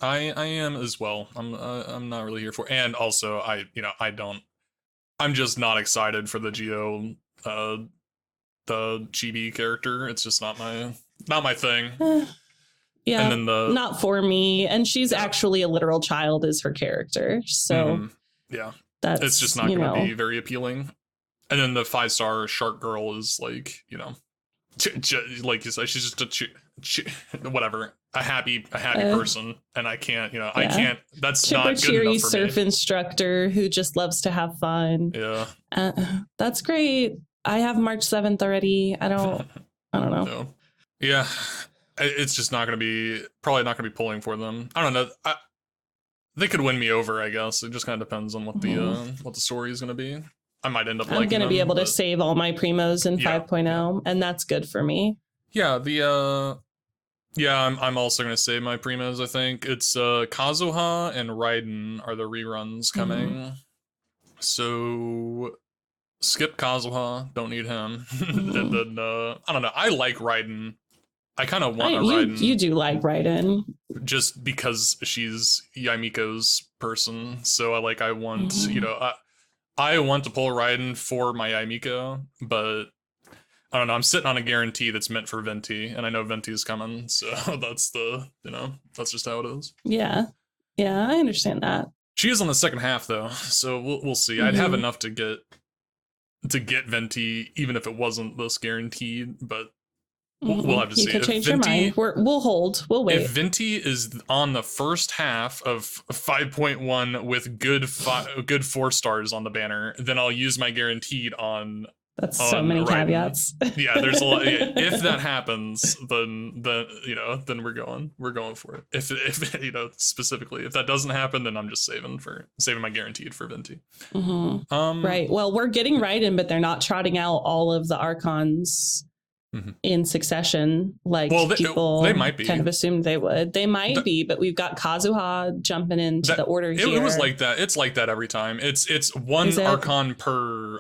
S1: I am as well. I'm not really here for, and also I'm just not excited for the the chibi character. It's just not my thing.
S2: Yeah,
S1: and then
S2: not for me. And she's actually a literal child as her character. So
S1: it's just not going to be very appealing. And then the 5-star shark girl is like, you know, like you said, she's just whatever, a happy person, and I can't, I can't. That's
S2: chipper,
S1: not good
S2: cheery
S1: enough for
S2: surf
S1: me.
S2: Instructor who just loves to have fun.
S1: Yeah,
S2: that's great. I have March 7th already. I don't know.
S1: No. Yeah, it's just not going to be, probably not going to be pulling for them. I don't know. They could win me over, I guess. It just kind of depends on what the story is going to be. I might end up liking them.
S2: I'm going to be able to save all my primos in 5.0, and that's good for me.
S1: Yeah, I'm also going to save my primos, I think. It's Kazuha and Raiden are the reruns coming. So skip Kazuha, don't need him. And then, I don't know, I like Raiden. I kind of want a Raiden.
S2: You do like Raiden.
S1: Just because she's Yaimiko's person. So I want, I want to pull Raiden for my Yaimiko, but I don't know, I'm sitting on a guarantee that's meant for Venti, and I know Venti's coming, so that's that's just how it is.
S2: Yeah, I understand that.
S1: She is on the second half though, so we'll see. I'd have enough to get Venti, even if it wasn't this guaranteed, but we'll have to see.
S2: You could change your mind. We'll hold. We'll wait.
S1: If Venti is on the first half of 5.1 with good 4-stars on the banner, then I'll use my guaranteed on.
S2: That's so many caveats.
S1: Yeah, there's a lot. Yeah, if that happens, then we're going for it. If specifically, if that doesn't happen, then I'm just saving my guaranteed for Venti.
S2: Right. Well, we're getting Raiden, but they're not trotting out all of the Archons in succession, like people
S1: they might be.
S2: kind of assumed they would. They might be, but we've got Kazuha jumping into the order here.
S1: It was like that. It's like that every time. It's one Archon per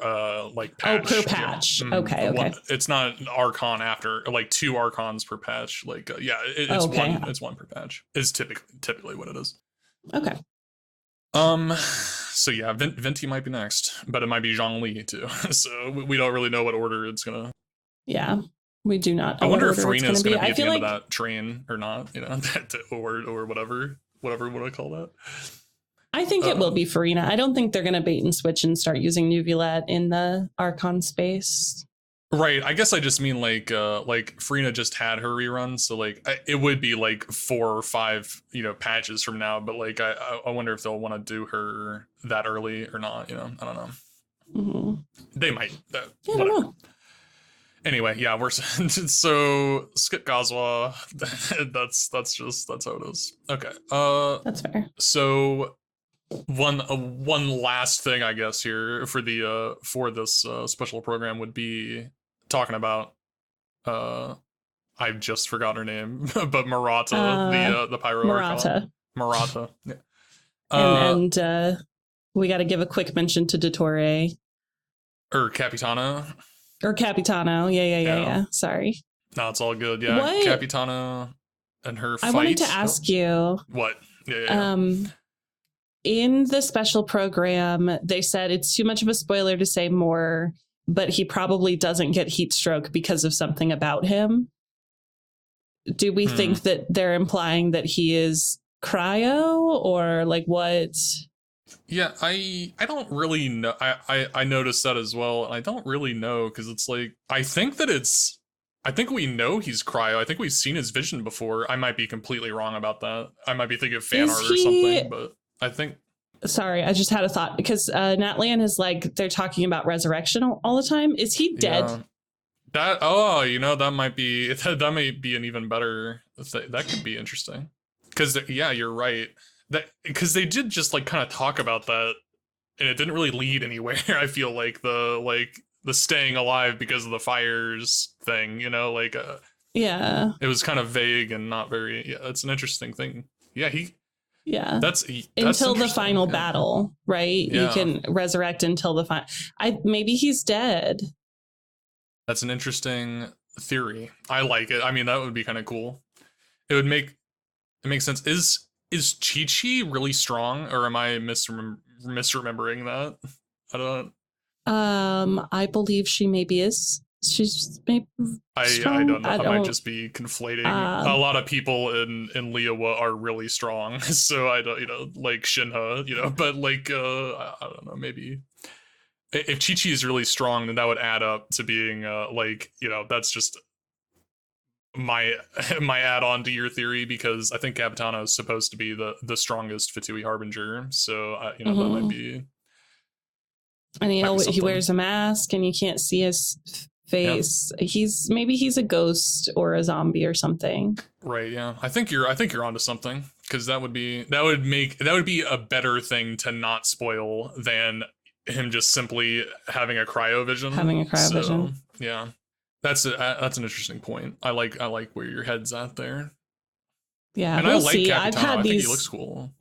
S1: patch.
S2: Per patch. Okay.
S1: It's not Archon after, like 2 Archons per patch. It's one per patch. Is typically what it is.
S2: Okay.
S1: So yeah, Venti might be next, but it might be Zhongli too. So we don't really know what order it's gonna.
S2: Yeah. We do not.
S1: I wonder if Farina's going to be at the end of that train or not, or whatever would I call that?
S2: I think it will be Farina. I don't think they're going to bait and switch and start using Neuvillette in the Archon space.
S1: Right. I guess I just mean like Farina just had her rerun, so it would be 4 or 5 patches from now. But I wonder if they'll want to do her that early or not. I don't know. They might.
S2: I don't know.
S1: Anyway, yeah, we're so skip Kazuha. that's how it is. Okay.
S2: That's fair.
S1: So one last thing, I guess, here for this special program would be talking about I just forgot her name, but Murata, the Pyro Archon. Murata. Yeah.
S2: And we got to give a quick mention to Dottore.
S1: Or Capitano.
S2: Or Capitano. Yeah. Sorry.
S1: No, it's all good. Yeah. What? Capitano. and her fight.
S2: I wanted to ask you
S1: what. Yeah.
S2: In the special program, they said it's too much of a spoiler to say more, but he probably doesn't get heat stroke because of something about him. Do we think that they're implying that he is cryo, or like what?
S1: Yeah, I don't really know. I noticed that as well, and I don't really know because it's like I think we know he's cryo. I think we've seen his vision before. I might be completely wrong about that. I might be thinking of fan art or something, but I think.
S2: Sorry, I just had a thought because Natlan is like they're talking about resurrection all the time. Is he dead?
S1: Yeah. That might be an even better. That could be interesting. Because you're right. Because they did just like kind of talk about that, and it didn't really lead anywhere. I feel like the staying alive because of the fires thing.
S2: Yeah,
S1: it was kind of vague and not very. Yeah, that's an interesting thing. That's
S2: until the final battle, right?
S1: Yeah.
S2: You can resurrect until the final. Maybe he's dead.
S1: That's an interesting theory. I like it. I mean, that would be kind of cool. It makes sense. Is Chi-Chi really strong, or am I misremembering that? I don't.
S2: I believe she maybe is. She's maybe.
S1: I don't know. I might just be conflating. A lot of people in Liyue are really strong, so I don't. Like Shinha, but like I don't know. Maybe if Chi-Chi is really strong, then that would add up to being that's just my add-on to your theory, because I think Capitano is supposed to be the strongest Fatui Harbinger, so that might be.
S2: And he wears a mask, and you can't see his face. Yeah. He's a ghost or a zombie or something.
S1: Right. Yeah. I think you're onto something, because that would be a better thing to not spoil than him just simply having a cryo vision.
S2: Vision.
S1: Yeah. That's an interesting point. I like where your head's at there.
S2: Yeah,
S1: and I like Capitano. I think he looks cool.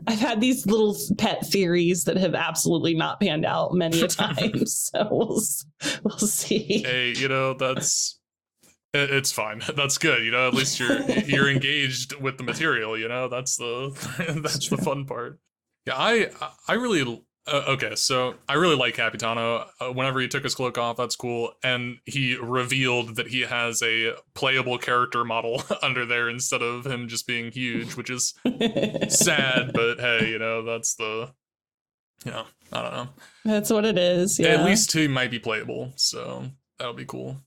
S2: I've had these little pet theories that have absolutely not panned out many a time. So we'll see.
S1: Hey, it's fine. That's good. At least you're engaged with the material. That's the fun part. Yeah, I really. Okay, so I really like Capitano. Whenever he took his cloak off, that's cool. And he revealed that he has a playable character model under there instead of him just being huge, which is sad, but hey, that's I don't know.
S2: That's what it is, yeah.
S1: At least he might be playable, so that'll be cool.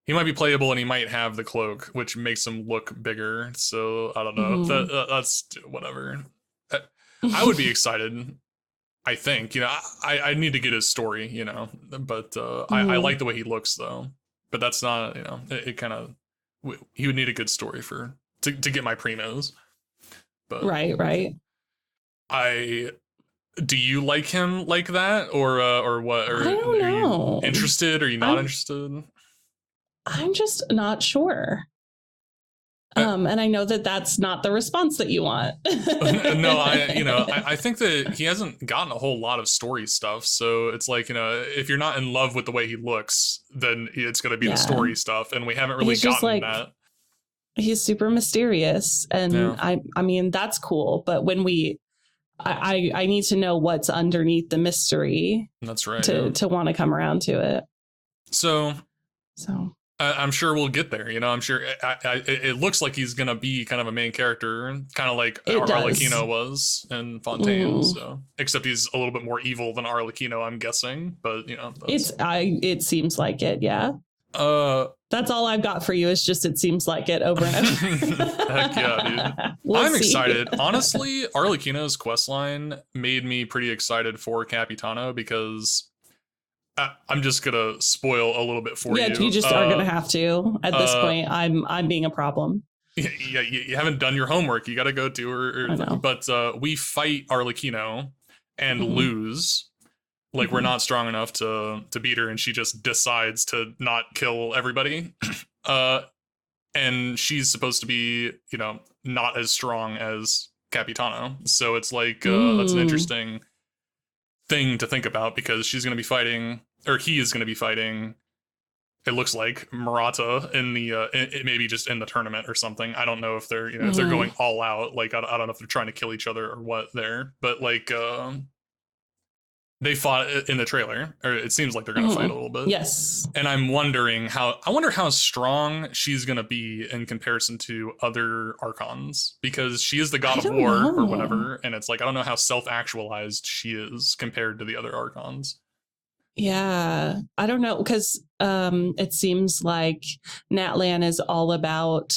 S1: He might be playable and he might have the cloak, which makes him look bigger, so I don't know. Mm-hmm. That's whatever. I would be excited. I think, I need to get his story, but I like the way he looks, though. But that's not, it kind of, he would need a good story to get my primos. But
S2: right.
S1: Do you like him like that, or what? Or
S2: I don't know.
S1: Are you interested? Or are you not interested?
S2: I'm just not sure. And I know that that's not the response that you want.
S1: No, I think that he hasn't gotten a whole lot of story stuff. So it's like, if you're not in love with the way he looks, then it's going to be the story stuff. And we haven't really gotten that.
S2: He's super mysterious. And I mean, that's cool. But when I need to know what's underneath the mystery.
S1: That's right.
S2: To want to come around to it.
S1: So. I'm sure we'll get there. I'm sure it looks like he's going to be kind of a main character, kind of like Arlecchino was in Fontaine. So, except he's a little bit more evil than Arlecchino, I'm guessing. But,
S2: it seems like it. Yeah. That's all I've got for you is just it seems like it over and over.
S1: Heck yeah, dude. I'm excited. Honestly, Arlecchino's questline made me pretty excited for Capitano, because I'm just gonna spoil a little bit for you.
S2: Yeah, you just are gonna have to. At this point, I'm being a problem.
S1: Yeah, you haven't done your homework. You got to go to her. But we fight Arlecchino and lose. Like we're not strong enough to beat her, and she just decides to not kill everybody. And she's supposed to be, not as strong as Capitano. So it's like that's an interesting thing to think about, because she's going to be fighting, or he is going to be fighting it looks like Murata in the maybe just in the tournament or something. I don't know if they're if they're going all out. Like I don't know if they're trying to kill each other or what there, but like they fought in the trailer, or it seems like they're gonna fight a little bit.
S2: Yes,
S1: and I'm wondering how strong she's gonna be in comparison to other Archons, because she is the god of war or whatever, and it's like I don't know how self-actualized she is compared to the other Archons.
S2: Yeah, I don't know, because it seems like Natlan is all about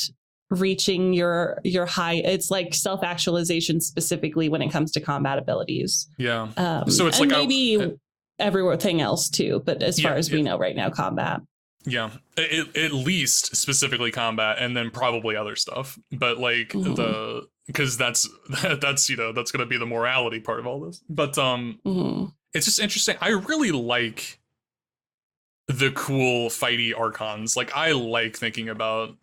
S2: reaching your high. It's like self-actualization specifically when it comes to combat abilities.
S1: Yeah. So it's like
S2: maybe everything else too, but as far as we know right now, combat.
S1: Yeah, at least specifically combat, and then probably other stuff. But like because that's that's going to be the morality part of all this. But it's just interesting. I really like the cool fighty Archons. Like I like thinking about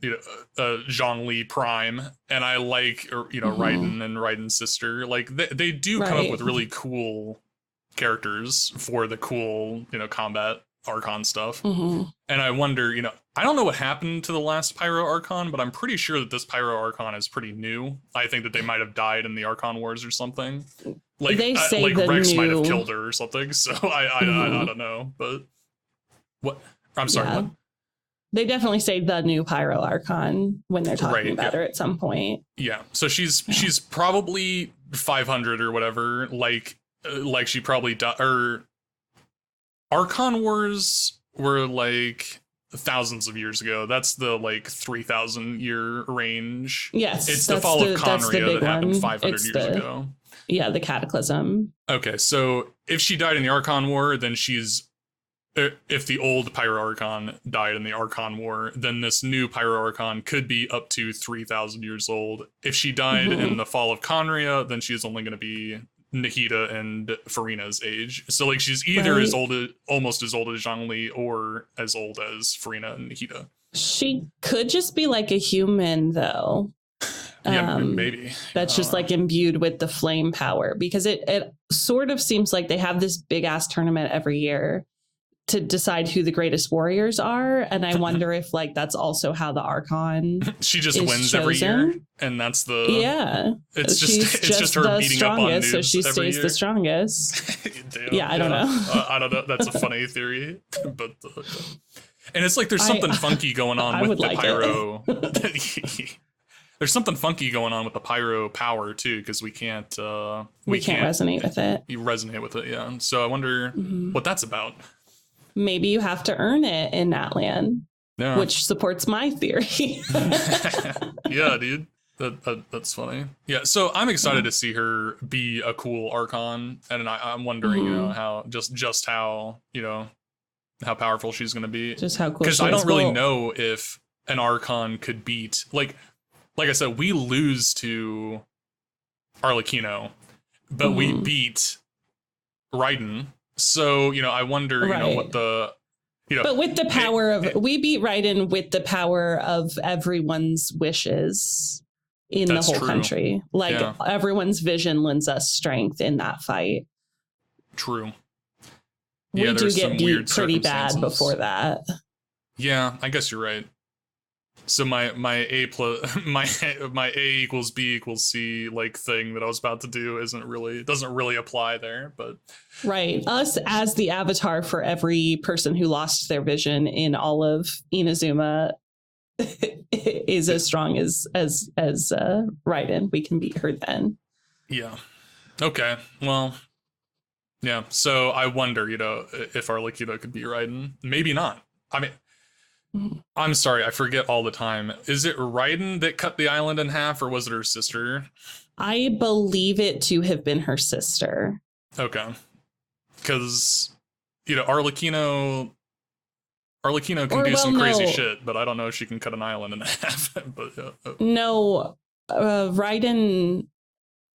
S1: Zhongli Prime, and I like Raiden and Raiden's sister. Like they do come up with really cool characters for the cool combat Archon stuff. And I wonder, I don't know what happened to the last Pyro Archon, but I'm pretty sure that this Pyro Archon is pretty new. I think that they might have died in the Archon Wars or something. Like
S2: they say
S1: like Rex might have killed her or something. So I don't know, but what? I'm sorry.
S2: Yeah.
S1: What?
S2: They definitely say the new Pyro Archon when they're talking about her at some point.
S1: Yeah. So she's probably 500 or whatever. Like she probably died. Or Archon Wars were like thousands of years ago. That's the like 3,000 year range.
S2: Yes,
S1: it's the fall of Conria that happened 500 years ago.
S2: Yeah, the Cataclysm.
S1: Okay, so if she died in the Archon War, then if the old Pyro Archon died in the Archon War, then this new Pyro Archon could be up to 3,000 years old. If she died in the fall of Conria, then she's only going to be Nahida and Farina's age. So like she's either almost as old as Zhongli or as old as Farina and Nahida. She
S2: could just be like a human though.
S1: Yeah, maybe.
S2: That's just like imbued with the flame power, because it sort of seems like they have this big ass tournament every year to decide who the greatest warriors are, and I wonder if like that's also how the Archon
S1: she just wins chosen. Every year, and that's the it's just her beating up on noobs,
S2: so she stays the strongest.
S1: Damn, I don't know. I don't know. That's a funny theory, but and it's like there's something funky going on with the pyro. There's something funky going on with the pyro power too, because we can't
S2: resonate with it.
S1: You resonate with it, yeah. So I wonder what that's about.
S2: Maybe you have to earn it in Natlan, which supports my theory.
S1: Yeah, dude. That's funny. Yeah, so I'm excited to see her be a cool Archon, and I'm wondering, how just how how powerful she's going to be.
S2: Just how cool.
S1: Because I don't really know if an Archon could beat like I said, we lose to Arlecchino, but we beat Raiden. So, I wonder, what the,
S2: But with the power we beat Raiden with the power of everyone's wishes in the whole country. Like everyone's vision lends us strength in that fight.
S1: True.
S2: We do get beat pretty bad before that.
S1: Yeah, I guess you're right. So my A equals B equals C like thing that I was about to do doesn't really apply there, but
S2: right. Us as the avatar for every person who lost their vision in all of Inazuma is as strong as Raiden. We can beat her then. Yeah.
S1: Okay. Well. Yeah. So I wonder, if Arlecchino could beat Raiden. Maybe not. I mean. I'm sorry, I forget all the time. Is it Raiden that cut the island in half, or was it her sister?
S2: I believe it to have been her sister.
S1: Okay. Because, Arlecchino can do some crazy shit, but I don't know if she can cut an island in half. But
S2: no, Raiden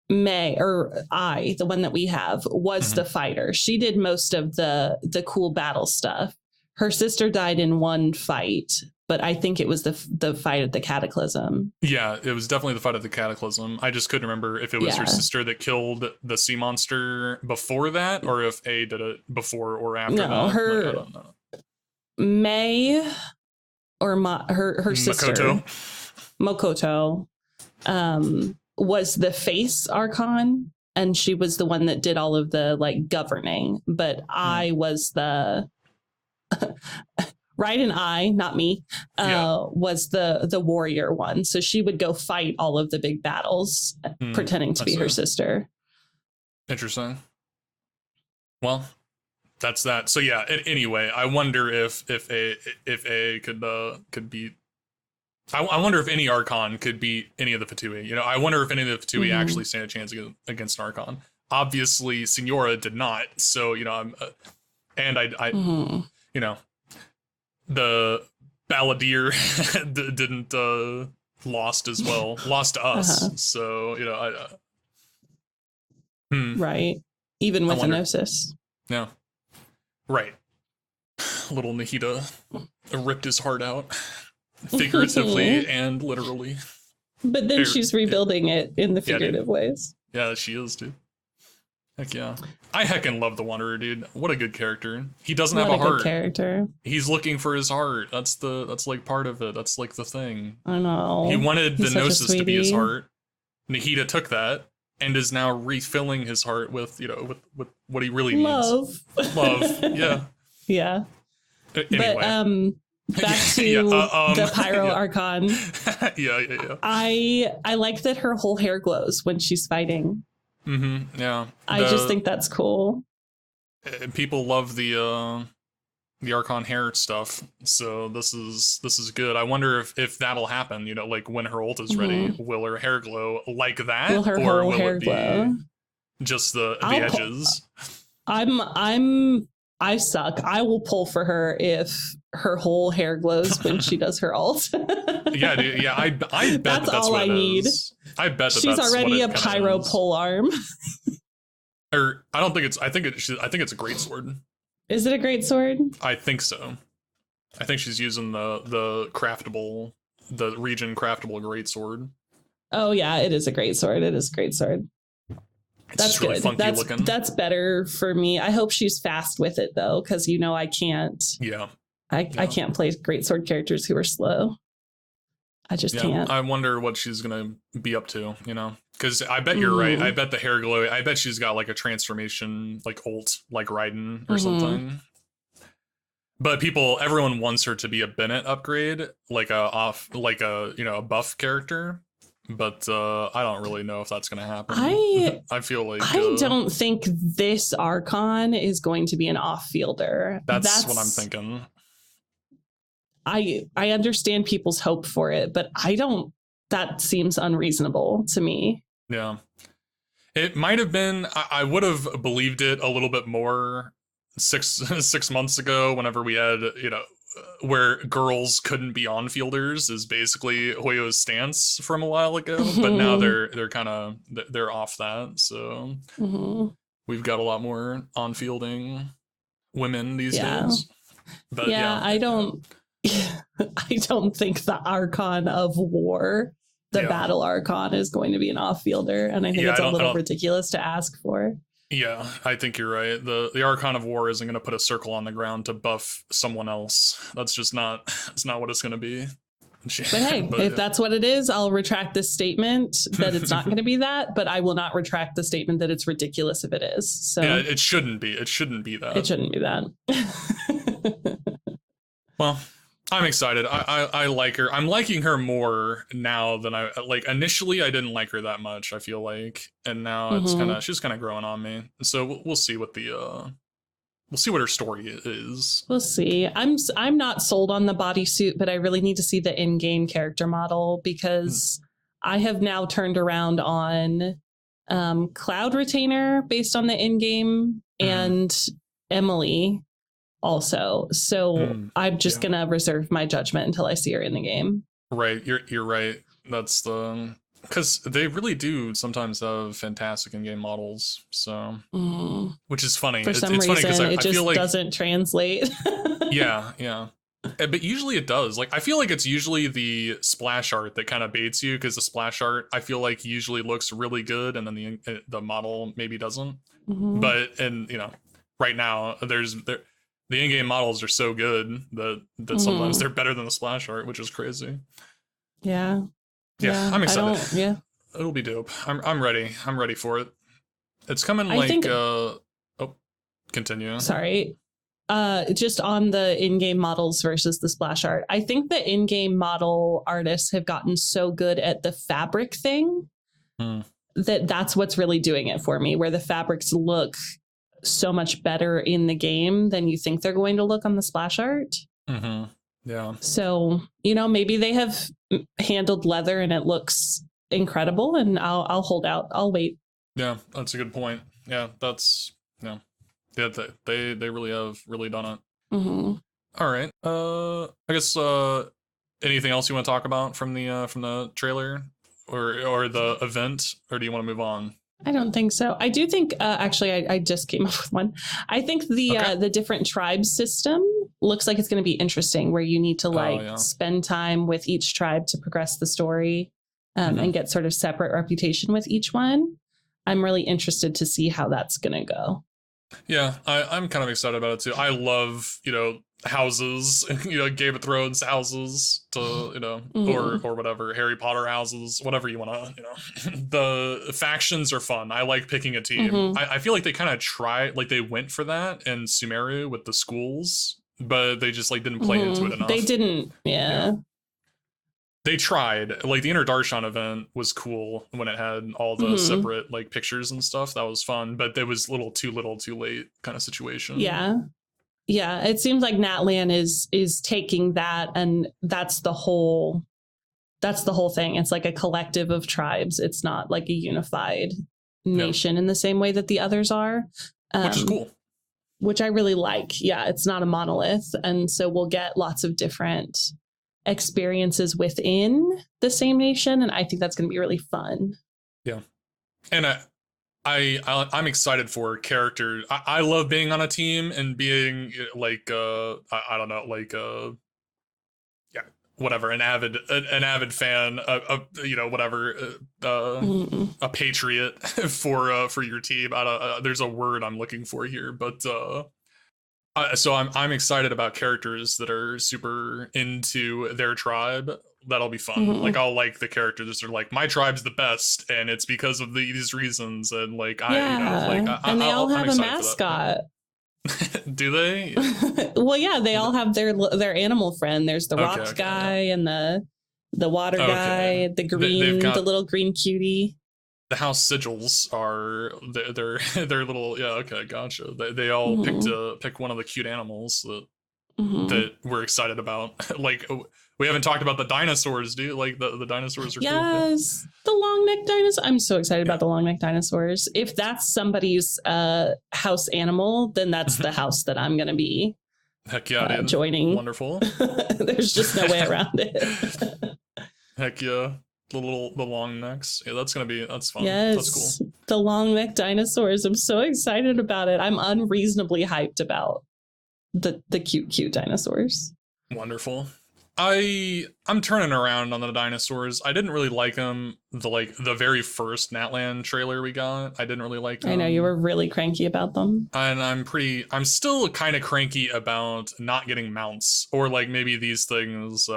S2: the one that we have, was the fighter. She did most of the cool battle stuff. Her sister died in one fight, but I think it was the fight at the Cataclysm.
S1: Yeah, it was definitely the fight at the Cataclysm. I just couldn't remember if it was her sister that killed the sea monster before that, or if A did it before or after that.
S2: No,
S1: I don't know.
S2: May or her sister Makoto was the face Archon, and she was the one that did all of the like governing, but I was the right, and I, not me, was the warrior one. So she would go fight all of the big battles, pretending to be her sister. Interesting.
S1: Well, that's that. So yeah. Anyway, I wonder if A could beat. I wonder if any Archon could beat any of the Fatui. You know, I wonder if any of the Fatui actually stand a chance against an Archon. Obviously, Signora did not. So you know, and I you know, the Balladeer didn't lost as well, lost to us. So you know,
S2: right. Even with Enosis.
S1: Yeah. Right. Little Nahida ripped his heart out, figuratively and literally.
S2: But then she's rebuilding it in the figurative ways.
S1: Yeah, she is, dude. Heck yeah. I heckin' love the Wanderer, dude. What a good character. He doesn't have a heart. Good
S2: character.
S1: He's looking for his heart. That's like part of it. That's like the thing.
S2: I know.
S1: He wanted the Gnosis to be his heart. Nahida took that and is now refilling his heart with, you know, with what he really needs. Love. Yeah.
S2: Yeah.
S1: Anyway.
S2: But back to the Pyro Archon.
S1: Yeah.
S2: I like that her whole hair glows when she's fighting.
S1: Yeah.
S2: I just think that's cool.
S1: People love the Archon hair stuff, so this is good. I wonder if that'll happen. You know, like when her ult is ready, will her hair glow like that,
S2: or will it be glow?
S1: Just the edges?
S2: I suck. I will pull for her if her whole hair glows when she does her ult.
S1: Yeah, dude, yeah. I bet that's
S2: all
S1: what
S2: I need.
S1: I bet
S2: she's already a pyro pole arm.
S1: Or I don't think it's. I think it's a great sword.
S2: Is it a great sword?
S1: I think so. I think she's using the region craftable great sword.
S2: Oh yeah, it is a great sword. It is a great sword. That's really good. That's better for me. I hope she's fast with it though, because you know I can't.
S1: Yeah.
S2: I can't play great sword characters who are slow. I just can't.
S1: I wonder what she's gonna be up to, you know, because I bet you're right. I bet the hair glow. I bet she's got like a transformation, like ult, like Raiden or something. But everyone wants her to be a Bennett upgrade, like a buff character. But I don't really know if that's gonna happen. I feel like
S2: I don't think this Archon is going to be an off-fielder.
S1: That's what I'm thinking.
S2: I understand people's hope for it, but I don't. That seems unreasonable to me.
S1: Yeah, it might have been. I would have believed it a little bit more 6 months ago, whenever we had, you know, where girls couldn't be on fielders is basically Hoyo's stance from a while ago. But now they're kind of they're off that. So we've got a lot more on fielding women these days. But I don't think the Archon of War, the Battle Archon, is going to be an off-fielder, and I think it's a little ridiculous to ask for. Yeah, I think you're right. The Archon of War isn't going to put a circle on the ground to buff someone else. That's just not. It's not what it's going to be.
S2: But hey, if that's what it is, I'll retract this statement that it's not going to be that. But I will not retract the statement that it's ridiculous if it is. So
S1: yeah, it shouldn't be. It shouldn't be that.
S2: It shouldn't be that.
S1: Well, I'm excited. I like her. I'm liking her more now than I like. Initially, I didn't like her that much, I feel like, and now it's she's kind of growing on me. So we'll see what what her story is.
S2: We'll see. I'm not sold on the bodysuit, but I really need to see the in-game character model, because I have now turned around on Cloud Retainer based on the in-game and Emily also. So I'm just gonna reserve my judgment until I see her in the game.
S1: Right, you're right. That's because they really do sometimes have fantastic in-game models. So which is funny.
S2: For some reason, funny it just feel like doesn't translate.
S1: yeah. But usually it does. Like, I feel like it's usually the splash art that kind of baits you, because the splash art, I feel like, usually looks really good, and then the model maybe doesn't. But, and you know, right now the in-game models are so good that sometimes they're better than the splash art, which is crazy.
S2: Yeah.
S1: Yeah, I'm excited.
S2: Yeah.
S1: It'll be dope. I'm ready. I'm ready for it. It's coming continue.
S2: Sorry. Just on the in-game models versus the splash art. I think the in-game model artists have gotten so good at the fabric thing that's what's really doing it for me, where the fabrics look so much better in the game than you think they're going to look on the splash art.
S1: Yeah.
S2: So, maybe they have handled leather and it looks incredible, and I'll hold out. I'll wait.
S1: Yeah, that's a good point. Yeah, yeah, they really have really done it. All right. I guess anything else you want to talk about from the trailer or the event, or do you want to move on?
S2: I don't think so. I do think actually I just came up with one. I think the different tribe system looks like it's going to be interesting, where you need to spend time with each tribe to progress the story and get sort of separate reputation with each one. I'm really interested to see how that's going to go.
S1: Yeah, I'm kind of excited about it too. I love, houses, Game of Thrones houses to, or whatever, Harry Potter houses, whatever you want to, the factions are fun. I like picking a team. I feel like they kind of they went for that in Sumeru with the schools, but they just didn't play into it enough.
S2: They didn't. Yeah.
S1: They tried. Like the Inner Darshan event was cool when it had all the separate pictures and stuff. That was fun, but it was little too late kind of situation.
S2: Yeah. Yeah. It seems like Natlan is taking that, and that's the whole thing. It's like a collective of tribes. It's not like a unified nation in the same way that the others are.
S1: Which is cool.
S2: Which I really like. Yeah. It's not a monolith. And so we'll get lots of different experiences within the same nation, and I think that's going to be really fun.
S1: Yeah, and I'm excited for characters. I love being on a team and being I don't know, whatever, an avid fan, a patriot for your team. There's a word I'm looking for here, but so I'm excited about characters that are super into their tribe. That'll be fun. I'll like the characters that are like, my tribe's the best, and it's because of these reasons. And
S2: and they all have a mascot.
S1: Do they?
S2: Well, yeah, they all have their animal friend. There's the rock guy and the water guy, the little green cutie.
S1: The house sigils are their little gotcha. They all pick one of the cute animals that we're excited about. We haven't talked about the dinosaurs, dude. The dinosaurs are cool.
S2: Yes, the long neck dinosaurs. I'm so excited about the long neck dinosaurs. If that's somebody's house animal, then that's the house that I'm gonna be.
S1: Heck yeah,
S2: joining.
S1: Wonderful.
S2: There's just no way around it.
S1: Heck yeah. The long necks. Yeah, that's fun.
S2: Yes,
S1: that's cool.
S2: The long neck dinosaurs. I'm so excited about it. I'm unreasonably hyped about the cute dinosaurs.
S1: Wonderful. I'm turning around on the dinosaurs. I didn't really like them. The very first Natlan trailer we got, I didn't really like them.
S2: I know you were really cranky about them.
S1: And I'm still kind of cranky about not getting mounts, or maybe these things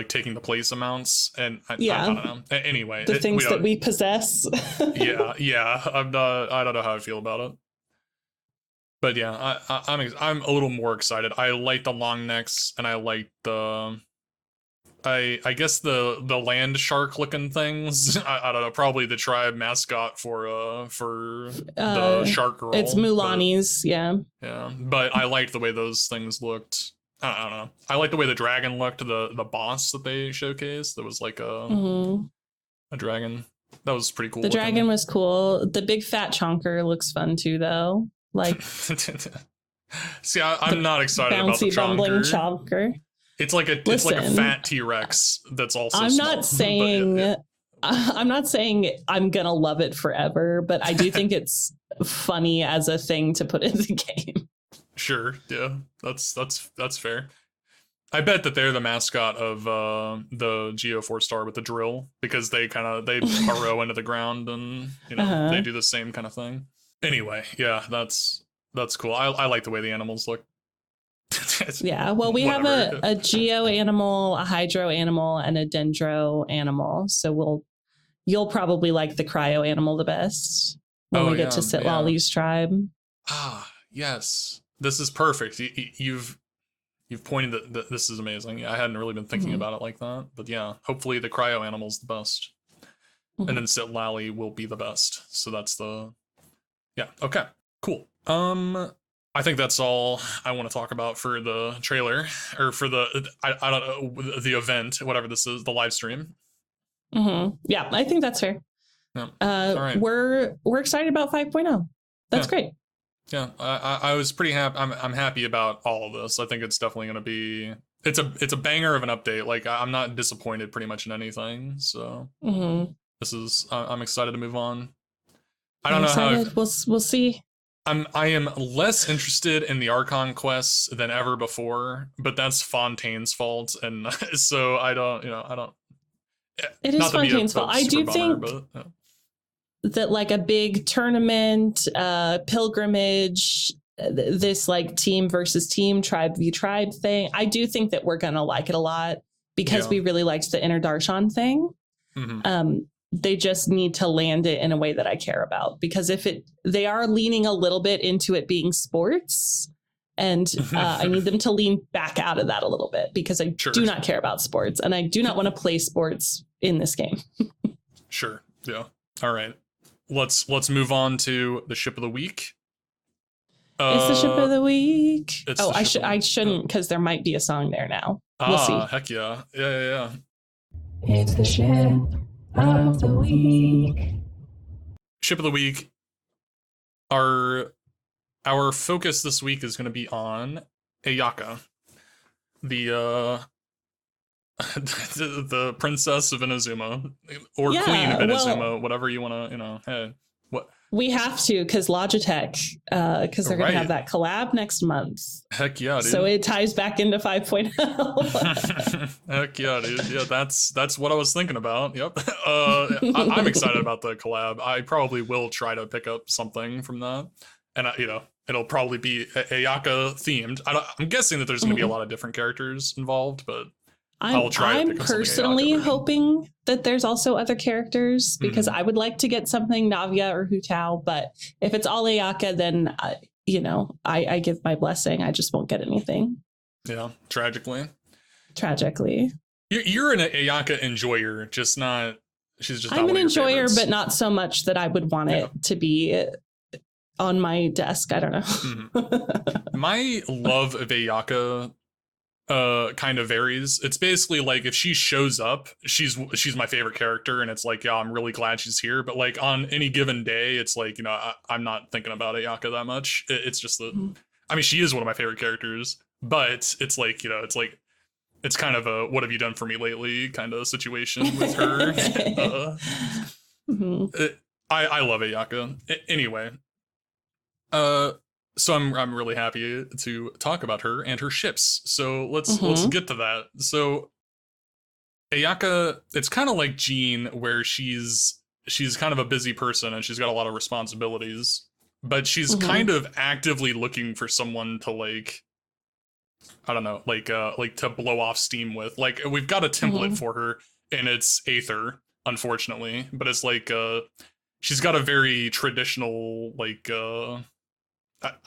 S1: taking the place of mounts, and I don't know. Anyway,
S2: the things that we possess.
S1: yeah. I don't know how I feel about it. But yeah, I'm a little more excited. I like the long necks, and I like the I guess the land shark looking things. I don't know, probably the tribe mascot for the shark girl.
S2: It's Mulani's, yeah.
S1: Yeah, but I liked the way those things looked. I don't know. I like the way the dragon looked. The boss that they showcased. That was like a dragon. That was pretty cool.
S2: The dragon was cool. The big fat chonker looks fun too, though.
S1: See, I'm not excited about the
S2: chonker.
S1: It's like a fat T-Rex that's also.
S2: I'm not saying I'm gonna love it forever, but I do think it's funny as a thing to put in the game.
S1: Sure, yeah, that's fair. I bet that they're the mascot of the Geo 4-star with the drill, because they burrow into the ground and they do the same kind of thing. Anyway, yeah, that's That's cool. I like the way the animals look.
S2: Yeah, well, we have a geo animal, a hydro animal, and a dendro animal. So you'll probably like the cryo animal the best when we get to Sitlali's tribe.
S1: Ah, yes. This is perfect. You've pointed that this is amazing. Yeah, I hadn't really been thinking about it like that, but yeah, hopefully the cryo animal's the best, and then Sitlali will be the best. So that's okay, cool. I think that's all I want to talk about for the trailer, or for the I don't know, the event, whatever this is, the live stream.
S2: Yeah, I think that's fair.
S1: Yeah. All right.
S2: We're excited about 5.0. That's great.
S1: Yeah, I was pretty happy. I'm happy about all of this. I think it's definitely going to be it's a banger of an update. Like, I'm not disappointed pretty much in anything. So this is I'm excited to move on. I don't know how
S2: we'll see.
S1: I am less interested in the Archon quests than ever before, but that's Fontaine's fault, and so I don't.
S2: It is Fontaine's fault. I do think that like a big tournament, pilgrimage, this like team versus team, tribe v tribe thing. I do think that we're gonna like it a lot because we really liked the Inner Darshan thing. They just need to land it in a way that I care about, because they are leaning a little bit into it being sports, and I need them to lean back out of that a little bit, because I do not care about sports, and I do not want to play sports in this game.
S1: Sure. Yeah. All right. Let's move on to the ship of the week.
S2: It's the ship of the week. I shouldn't, because there might be a song there now. We'll see.
S1: Heck yeah. Yeah.
S3: It's the ship of the week.
S1: Ship of the week. Our focus this week is going to be on Ayaka, the the princess of Inazuma, or queen of Inazuma, whatever you want to, hey, what
S2: we have to, because Logitech, because they're going to have that collab next month.
S1: Heck yeah, dude.
S2: So it ties back into 5.0.
S1: Heck yeah, dude. Yeah, that's what I was thinking about. Yep. I'm excited about the collab. I probably will try to pick up something from that, and it'll probably be Ayaka themed. I'm guessing that there's going to be a lot of different characters involved, but I'm
S2: personally hoping that there's also other characters, because I would like to get something Navia or Hutao, but if it's all Ayaka, then I give my blessing. I just won't get anything.
S1: Yeah, tragically.
S2: You're
S1: an Ayaka enjoyer, just not. She's just.
S2: I'm an enjoyer, but not so much that I would want it to be on my desk. I don't know.
S1: My love of Ayaka kind of varies. It's basically like, if she shows up, she's my favorite character, and it's like, yeah, I'm really glad she's here, but like on any given day, it's like, I'm not thinking about Ayaka that much. It's just I mean, she is one of my favorite characters, but it's like, it's kind of a what have you done for me lately kind of situation with her. I love Ayaka. Anyway, so I'm really happy to talk about her and her ships. So let's get to that. So Ayaka, it's kind of like Jean, where she's kind of a busy person and she's got a lot of responsibilities, but she's kind of actively looking for someone to like, I don't know, like to blow off steam with. Like, we've got a template for her, and it's Aether, unfortunately, but it's like she's got a very traditional like I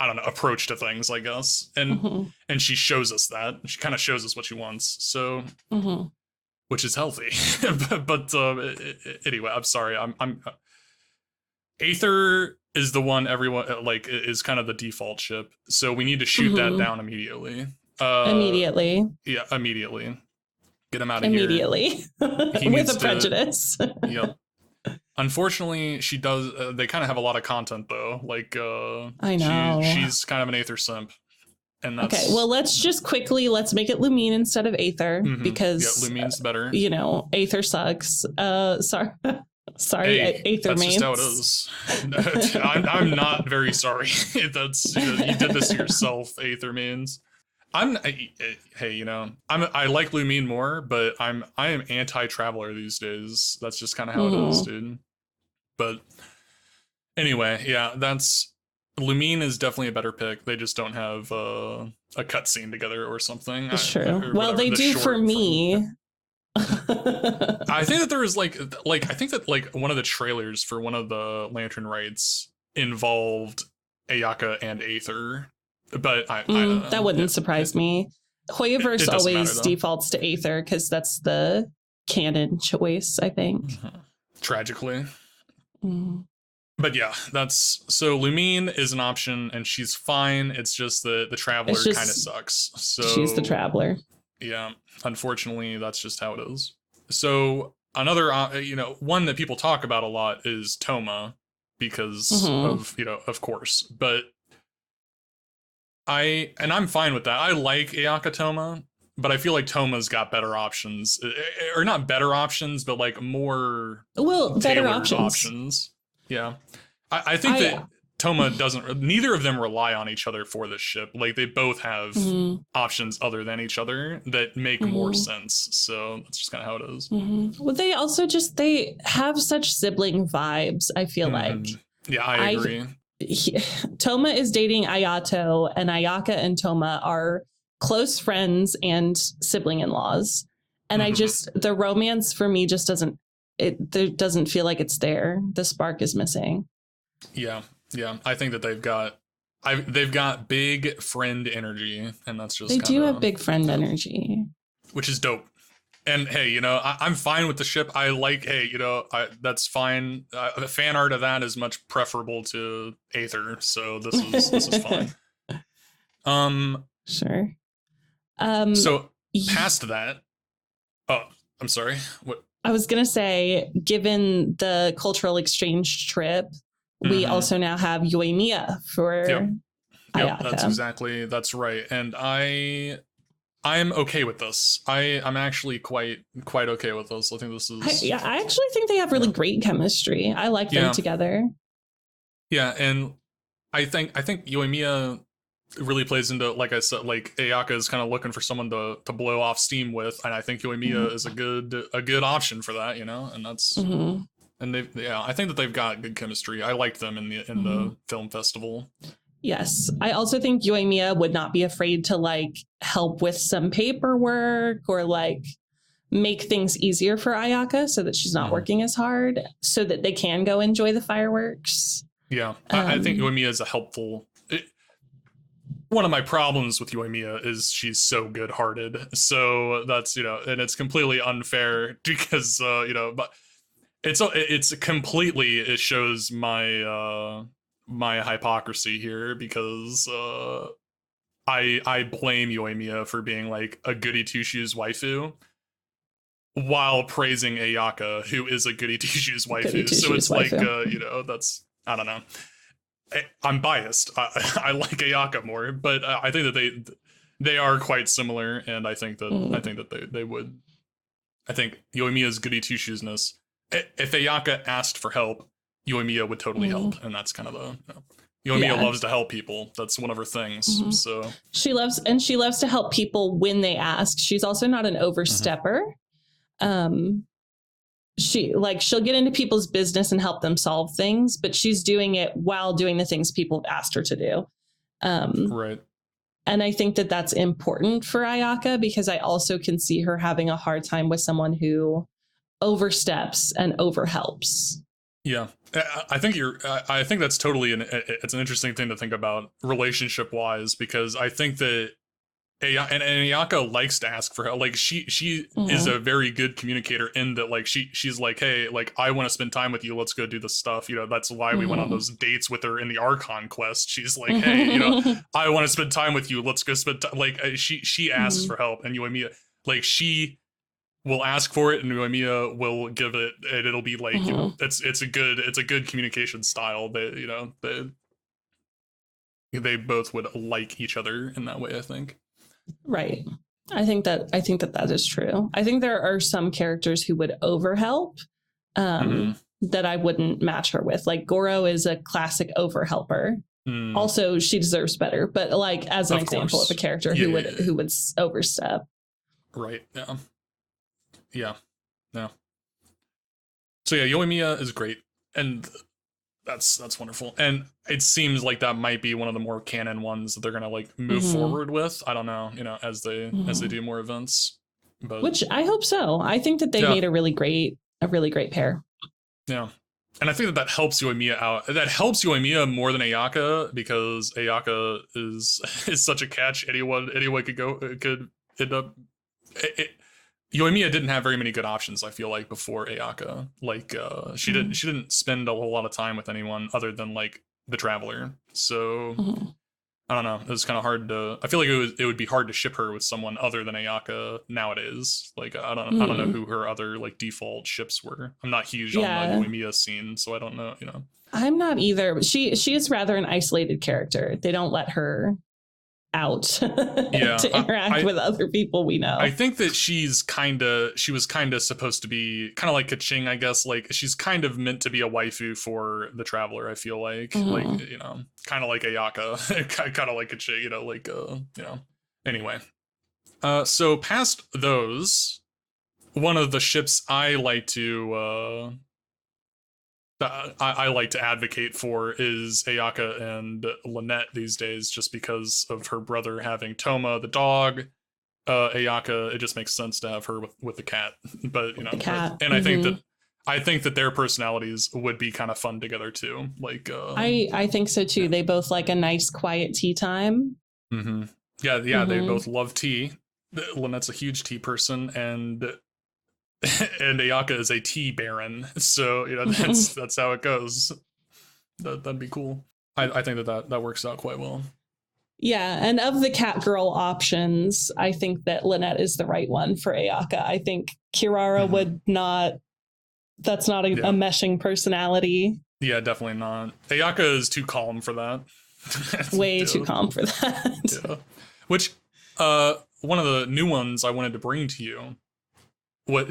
S1: don't know, approach to things, I guess, and she shows us that. She kind of shows us what she wants, so which is healthy. but anyway, I'm sorry. I'm Aether is the one everyone like is kind of the default ship, so we need to shoot that down immediately.
S2: Immediately.
S1: Yeah, immediately. Get him out of
S2: immediately. With a prejudice.
S1: Yep. Unfortunately, she does. They kind of have a lot of content, though. Like,
S2: I know
S1: she's kind of an Aether simp, and that's
S2: okay. Well, let's make it Lumine instead of Aether, because
S1: Lumine's better.
S2: Aether sucks. Sorry,
S1: hey,
S2: Aether
S1: that's
S2: mains.
S1: Just how it is. I'm not very sorry. That's you did this to yourself, Aether mains. I like Lumine more, but I am anti-Traveler these days. That's just kind of how it is, dude. But anyway, yeah, that's Lumine is definitely a better pick. They just don't have a cutscene together or something.
S2: That's true. Well, they do for me.
S1: I think that there was like I think that like one of the trailers for one of the Lantern Rites involved Ayaka and Aether, but I don't know.
S2: That wouldn't surprise me. Hoyoverse always defaults to Aether because that's the canon choice, I think.
S1: Tragically. But yeah, so Lumine is an option and she's fine. It's just the Traveler kind of sucks. So
S2: she's the Traveler. Yeah,
S1: unfortunately, that's just how it is. So another, one that people talk about a lot is Toma because of course, but I'm fine with that. I like Ayaka Toma, but I feel like Toma's got better options, or not better options, but like more
S2: better options.
S1: Yeah, I think that Toma neither of them rely on each other for this ship. Like they both have options other than each other that make more sense. So that's just kind of how it is.
S2: Well, they also they have such sibling vibes, I feel like.
S1: Yeah, I agree.
S2: Toma is dating Ayato, and Ayaka and Toma are close friends and sibling in-laws. And the romance for me just doesn't feel like it's there. The spark is missing.
S1: Yeah. I think that they've got big friend energy, and that's just
S2: they do have big friend energy,
S1: which is dope. And hey, I'm fine with the ship. I like, that's fine. The fan art of that is much preferable to Aether, so this is fine.
S2: Sure.
S1: So past that, I'm sorry. What?
S2: I was gonna say, given the cultural exchange trip, we also now have Yoimiya for Ayaka.
S1: That's right. And I'm okay with this. I'm actually quite okay with this. I think this is.
S2: I actually think they have really great chemistry. I like them together.
S1: Yeah, and I think Yoimiya really plays into, like I said, like Ayaka is kind of looking for someone to blow off steam with, and I think Yoimiya is a good option for that. And that's. And I think that they've got good chemistry. I liked them in the film festival.
S2: Yes. I also think Yoimiya would not be afraid to like help with some paperwork or like make things easier for Ayaka so that she's not working as hard so that they can go enjoy the fireworks.
S1: Yeah. I think Yoimiya is a helpful. One of my problems with Yoimiya is she's so good-hearted. So that's, and it's completely unfair because, but it shows my my hypocrisy here because I blame Yoimiya for being like a goody two shoes waifu while praising Ayaka, who is a goody two shoes waifu. So it's like that's, I don't know. I'm biased. I like Ayaka more, but I think that they are quite similar, and I think that they would. I think Yoimiya's goody two shoesness. If Ayaka asked for help, Yoimiya would totally help, and that's kind of Yoimiya loves to help people. That's one of her things. So
S2: she loves to help people when they ask. She's also not an overstepper. She'll get into people's business and help them solve things, but she's doing it while doing the things people have asked her to do.
S1: Right.
S2: And I think that that's important for Ayaka because I also can see her having a hard time with someone who oversteps and overhelps.
S1: Yeah, I think I think that's totally it's an interesting thing to think about relationship wise, because I think that Ayaka likes to ask for help. Like she is a very good communicator in that, like she's like, hey, like I want to spend time with you. Let's go do this stuff. That's why we went on those dates with her in the Archon quest. She's like, hey, I want to spend time with you. Let's go spend time. Like she asks for help, and Yoimiya, like she will ask for it, and Yoimiya will give it, and it'll be like it's a good communication style. They both would like each other in that way, I think.
S2: Right. I think that is true. I think there are some characters who would overhelp that I wouldn't match her with. Like Goro is a classic overhelper. Also, she deserves better, but like as an example of a character who would overstep.
S1: Right. Yeah. Yeah. No. So yeah, Yoimiya is great, and That's wonderful. And it seems like that might be one of the more canon ones that they're gonna like move forward with. I don't know, as they do more events. But
S2: which I hope so. I think that they made a really great pair.
S1: Yeah. And I think that helps Yoimiya out. That helps Yoimiya more than Ayaka, because Ayaka is such a catch. Anyone could end up. Yoimiya didn't have very many good options, I feel like, before Ayaka. Like she didn't spend a whole lot of time with anyone other than like the Traveler. So I don't know. It was kind of hard to. I feel like it would be hard to ship her with someone other than Ayaka nowadays. Like I don't know who her other like default ships were. I'm not huge on the Yoimiya scene, so I don't know.
S2: I'm not either. But she is rather an isolated character. They don't let her out to interact with other people we know.
S1: I think that she was kind of supposed to be kind of like Kaching, I guess. Like she's kind of meant to be a waifu for the Traveler, I feel like. Like, kind of like Ayaka, kind of like Kaching, Anyway. So past those, one of the ships I like to advocate for is Ayaka and Lynette these days, just because of her brother having Toma the dog. Ayaka, it just makes sense to have her with the cat. But
S2: the cat.
S1: And I think that their personalities would be kind of fun together too. Like
S2: I think so too. They both like a nice quiet tea time.
S1: Yeah, they both love tea. Lynette's a huge tea person, and Ayaka is a tea baron, so that's how it goes. That'd be cool. I think that works out quite well.
S2: Yeah, and of the cat girl options, I think that Lynette is the right one for Ayaka. I think Kirara would not. That's not a meshing personality.
S1: Yeah, definitely not. Ayaka is too calm for that.
S2: Way too calm for that.
S1: Yeah. Which one of the new ones I wanted to bring to you.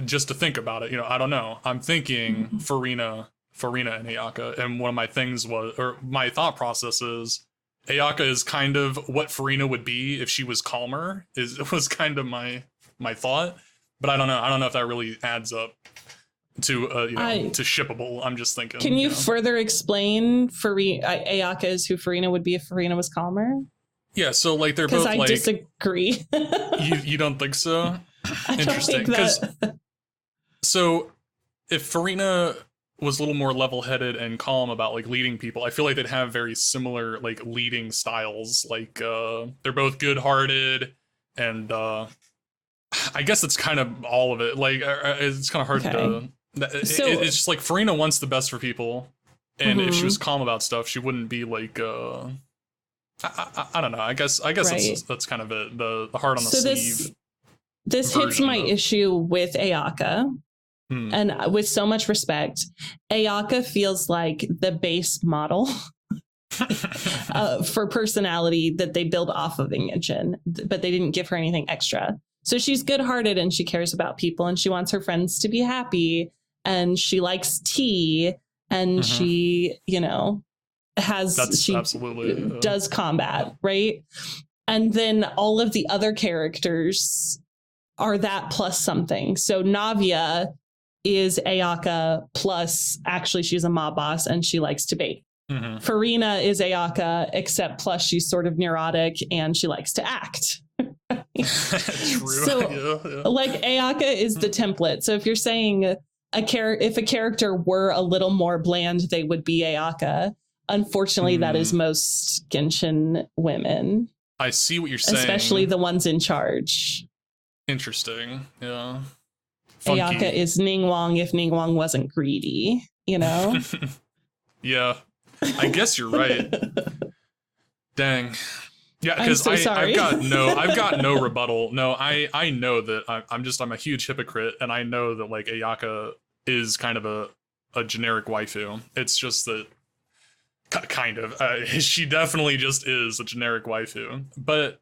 S1: Just to think about it, I don't know. I'm thinking Farina and Ayaka, and one of my things my thought process is Ayaka is kind of what Farina would be if she was calmer. Was kind of my thought, but I don't know. I don't know if that really adds up to to shippable. I'm just thinking.
S2: Can you further explain Ayaka is who Farina would be if Farina was calmer?
S1: Yeah, so like they're both like.
S2: Because I disagree.
S1: You don't think so?
S2: Interesting.
S1: So if Farina was a little more level-headed and calm about like leading people, I feel like they'd have very similar like leading styles. Like they're both good-hearted, and I guess it's kind of all of it. Like it's kind of hard to. It's just like Farina wants the best for people, and if she was calm about stuff, she wouldn't be like. I don't know. I guess that's kind of it. The heart on the sleeve.
S2: This hits my issue with Ayaka. And with so much respect, Ayaka feels like the base model for personality that they build off of in Genshin, but they didn't give her anything extra. So she's good-hearted and she cares about people and she wants her friends to be happy and she likes tea and she, does combat, right? And then all of the other characters are that plus something. So Navia is Ayaka plus actually she's a mob boss and she likes to bait. Farina is Ayaka except plus she's sort of neurotic and she likes to act.
S1: True.
S2: So like Ayaka is the template. So if you're saying if a character were a little more bland, they would be Ayaka. Unfortunately, that is most Genshin women.
S1: I see what you're saying.
S2: Especially the ones in charge.
S1: Interesting. Yeah.
S2: Funky. Ayaka is Ningguang if Ningguang wasn't greedy,
S1: Yeah. I guess you're right. Dang. Yeah, because I've got no rebuttal. No, I know that I'm a huge hypocrite, and I know that like Ayaka is kind of a generic waifu. It's just that kind of she definitely just is a generic waifu, but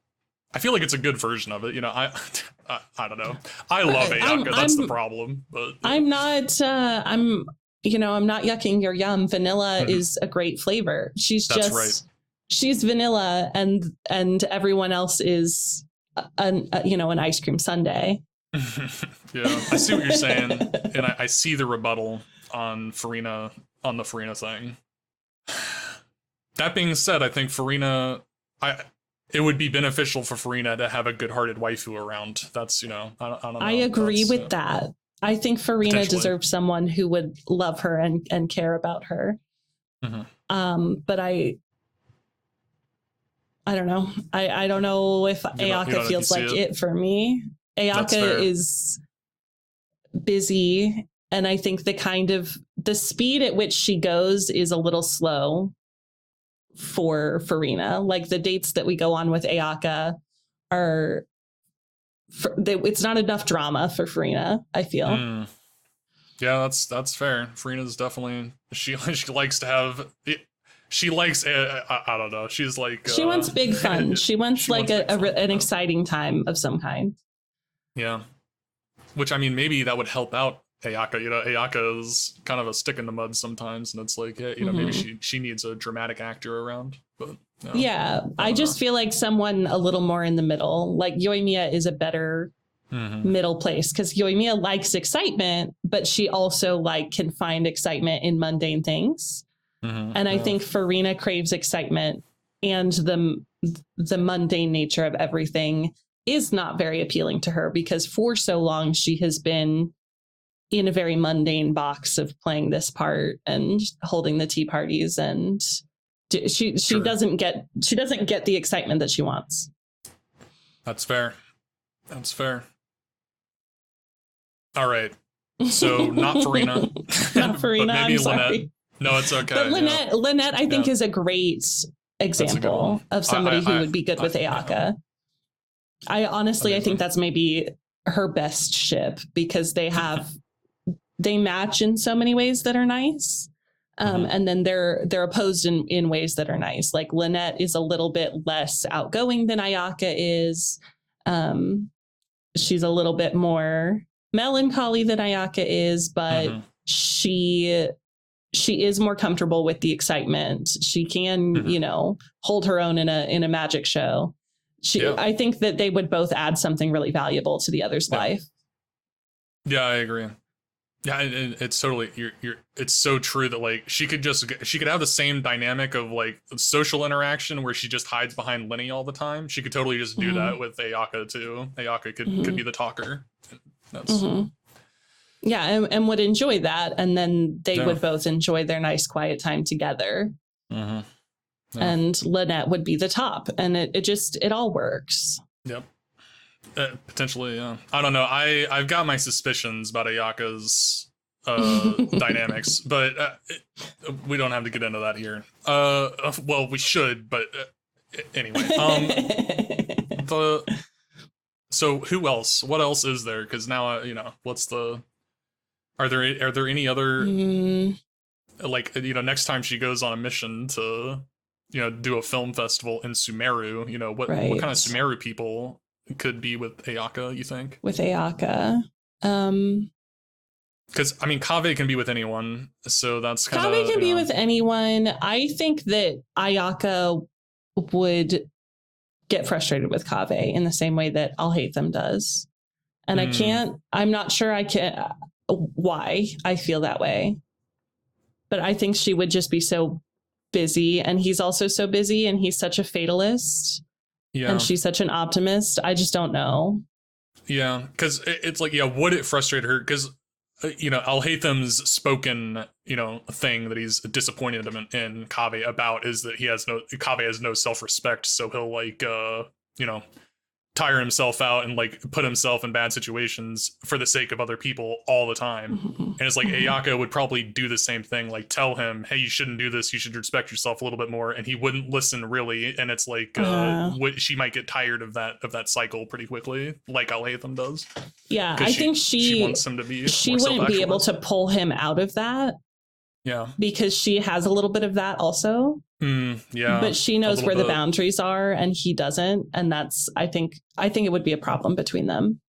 S1: I feel like it's a good version of it. I don't know. I love Ayaka. That's the problem. But
S2: I'm not. I'm not yucking your yum. Vanilla is a great flavor. She's she's vanilla, and everyone else is an ice cream sundae.
S1: Yeah, I see what you're saying, and I see the rebuttal on the Farina thing. That being said, I think Farina, it would be beneficial for Farina to have a good-hearted waifu around. That's, I don't know.
S2: I agree with that. I think Farina deserves someone who would love her and care about her. Mm-hmm. But I don't know. I don't know if Ayaka feels like it for me. Ayaka is busy, and I think the speed at which she goes is a little slow for Farina. Like the dates that we go on with Ayaka it's not enough drama for Farina, I feel.
S1: Yeah, that's fair. Farina's definitely she likes to have she likes I don't know. She's like
S2: she wants big fun. She wants an exciting time of some kind.
S1: Yeah. Which, I mean, maybe that would help out Ayaka. Ayaka is kind of a stick in the mud sometimes, and it's like, maybe she needs a dramatic actor around. But
S2: yeah, I just feel like someone a little more in the middle. Like Yoimiya is a better middle place, because Yoimiya likes excitement, but she also can find excitement in mundane things. And I think Farina craves excitement, and the mundane nature of everything is not very appealing to her, because for so long she has been in a very mundane box of playing this part and holding the tea parties, and she doesn't get the excitement that she wants. That's
S1: fair. All right. So not Farina.
S2: Not Farina. I'm sorry.
S1: Lynette. No, it's okay.
S2: But Lynette, I think, is a great example of somebody who would be good with Ayaka. I honestly, I think that's maybe her best ship, because they match in so many ways that are nice. And then they're opposed in ways that are nice. Like Lynette is a little bit less outgoing than Ayaka is. She's a little bit more melancholy than Ayaka is, but she is more comfortable with the excitement. She can, hold her own in a magic show. I think that they would both add something really valuable to the other's life.
S1: Yeah, I agree. Yeah, it's totally it's so true that she could have the same dynamic of social interaction where she just hides behind Lenny all the time. She could totally just do that with Ayaka too. Ayaka could be the talker. That's
S2: yeah, and would enjoy that, and then they would both enjoy their nice quiet time together. Yeah. And Lynette would be the top, and it all works.
S1: Yep. Potentially, yeah. I don't know. I've got my suspicions about Ayaka's dynamics, but we don't have to get into that here. Well, we should, but anyway. So who else? What else is there? Because now, what's the? Are there any other next time she goes on a mission to do a film festival in Sumeru, what kind of Sumeru people could be with Ayaka, you think?
S2: With Ayaka.
S1: Because, Kaveh can be with anyone, so that's kind of...
S2: Kaveh can be with anyone. I think that Ayaka would get frustrated with Kaveh in the same way that I'll Hate Them does. And I'm not sure I can... why I feel that way. But I think she would just be so busy, and he's also so busy, and he's such a fatalist. Yeah. And she's such an optimist. I just don't know.
S1: Yeah, because it's would it frustrate her? Because, I'll Hate Them's spoken, thing that he's disappointed him in Kaveh about is that Kaveh has no self-respect. So he'll tire himself out and put himself in bad situations for the sake of other people all the time. And it's Ayaka would probably do the same thing, tell him, hey, you shouldn't do this, you should respect yourself a little bit more, and he wouldn't listen really. And it's she might get tired of that cycle pretty quickly, like I'll Hate Them does.
S2: Yeah, I think she
S1: wants him to be
S2: she wouldn't be able to pull him out of that.
S1: Yeah,
S2: because she has a little bit of that also.
S1: Yeah,
S2: but she knows where the boundaries are, and he doesn't, and that's I think it would be a problem between them.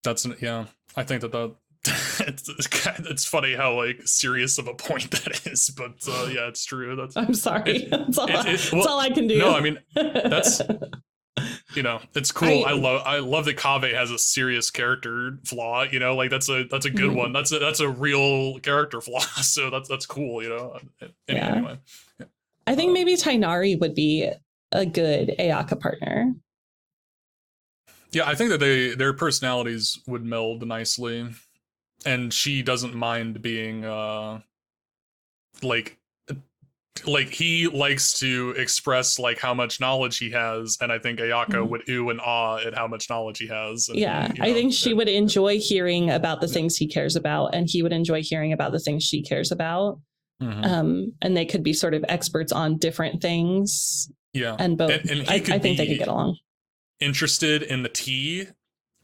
S1: I think that it's funny how serious of a point that is, but yeah, it's true.
S2: I'm sorry. That's all I can do.
S1: No, that's it's cool. I love that Kaveh has a serious character flaw. That's a good one. That's a real character flaw. So that's cool. Anyway.
S2: I think maybe Tainari would be a good Ayaka partner.
S1: Yeah, I think that their personalities would meld nicely, and she doesn't mind being like he likes to express like how much knowledge he has, and I think Ayaka would ooh and ah at how much knowledge he has. And,
S2: yeah, I think she would enjoy hearing about the things he cares about, and he would enjoy hearing about the things she cares about. And they could be sort of experts on different things.
S1: Yeah,
S2: and both. And I think they could get along.
S1: Interested in the tea.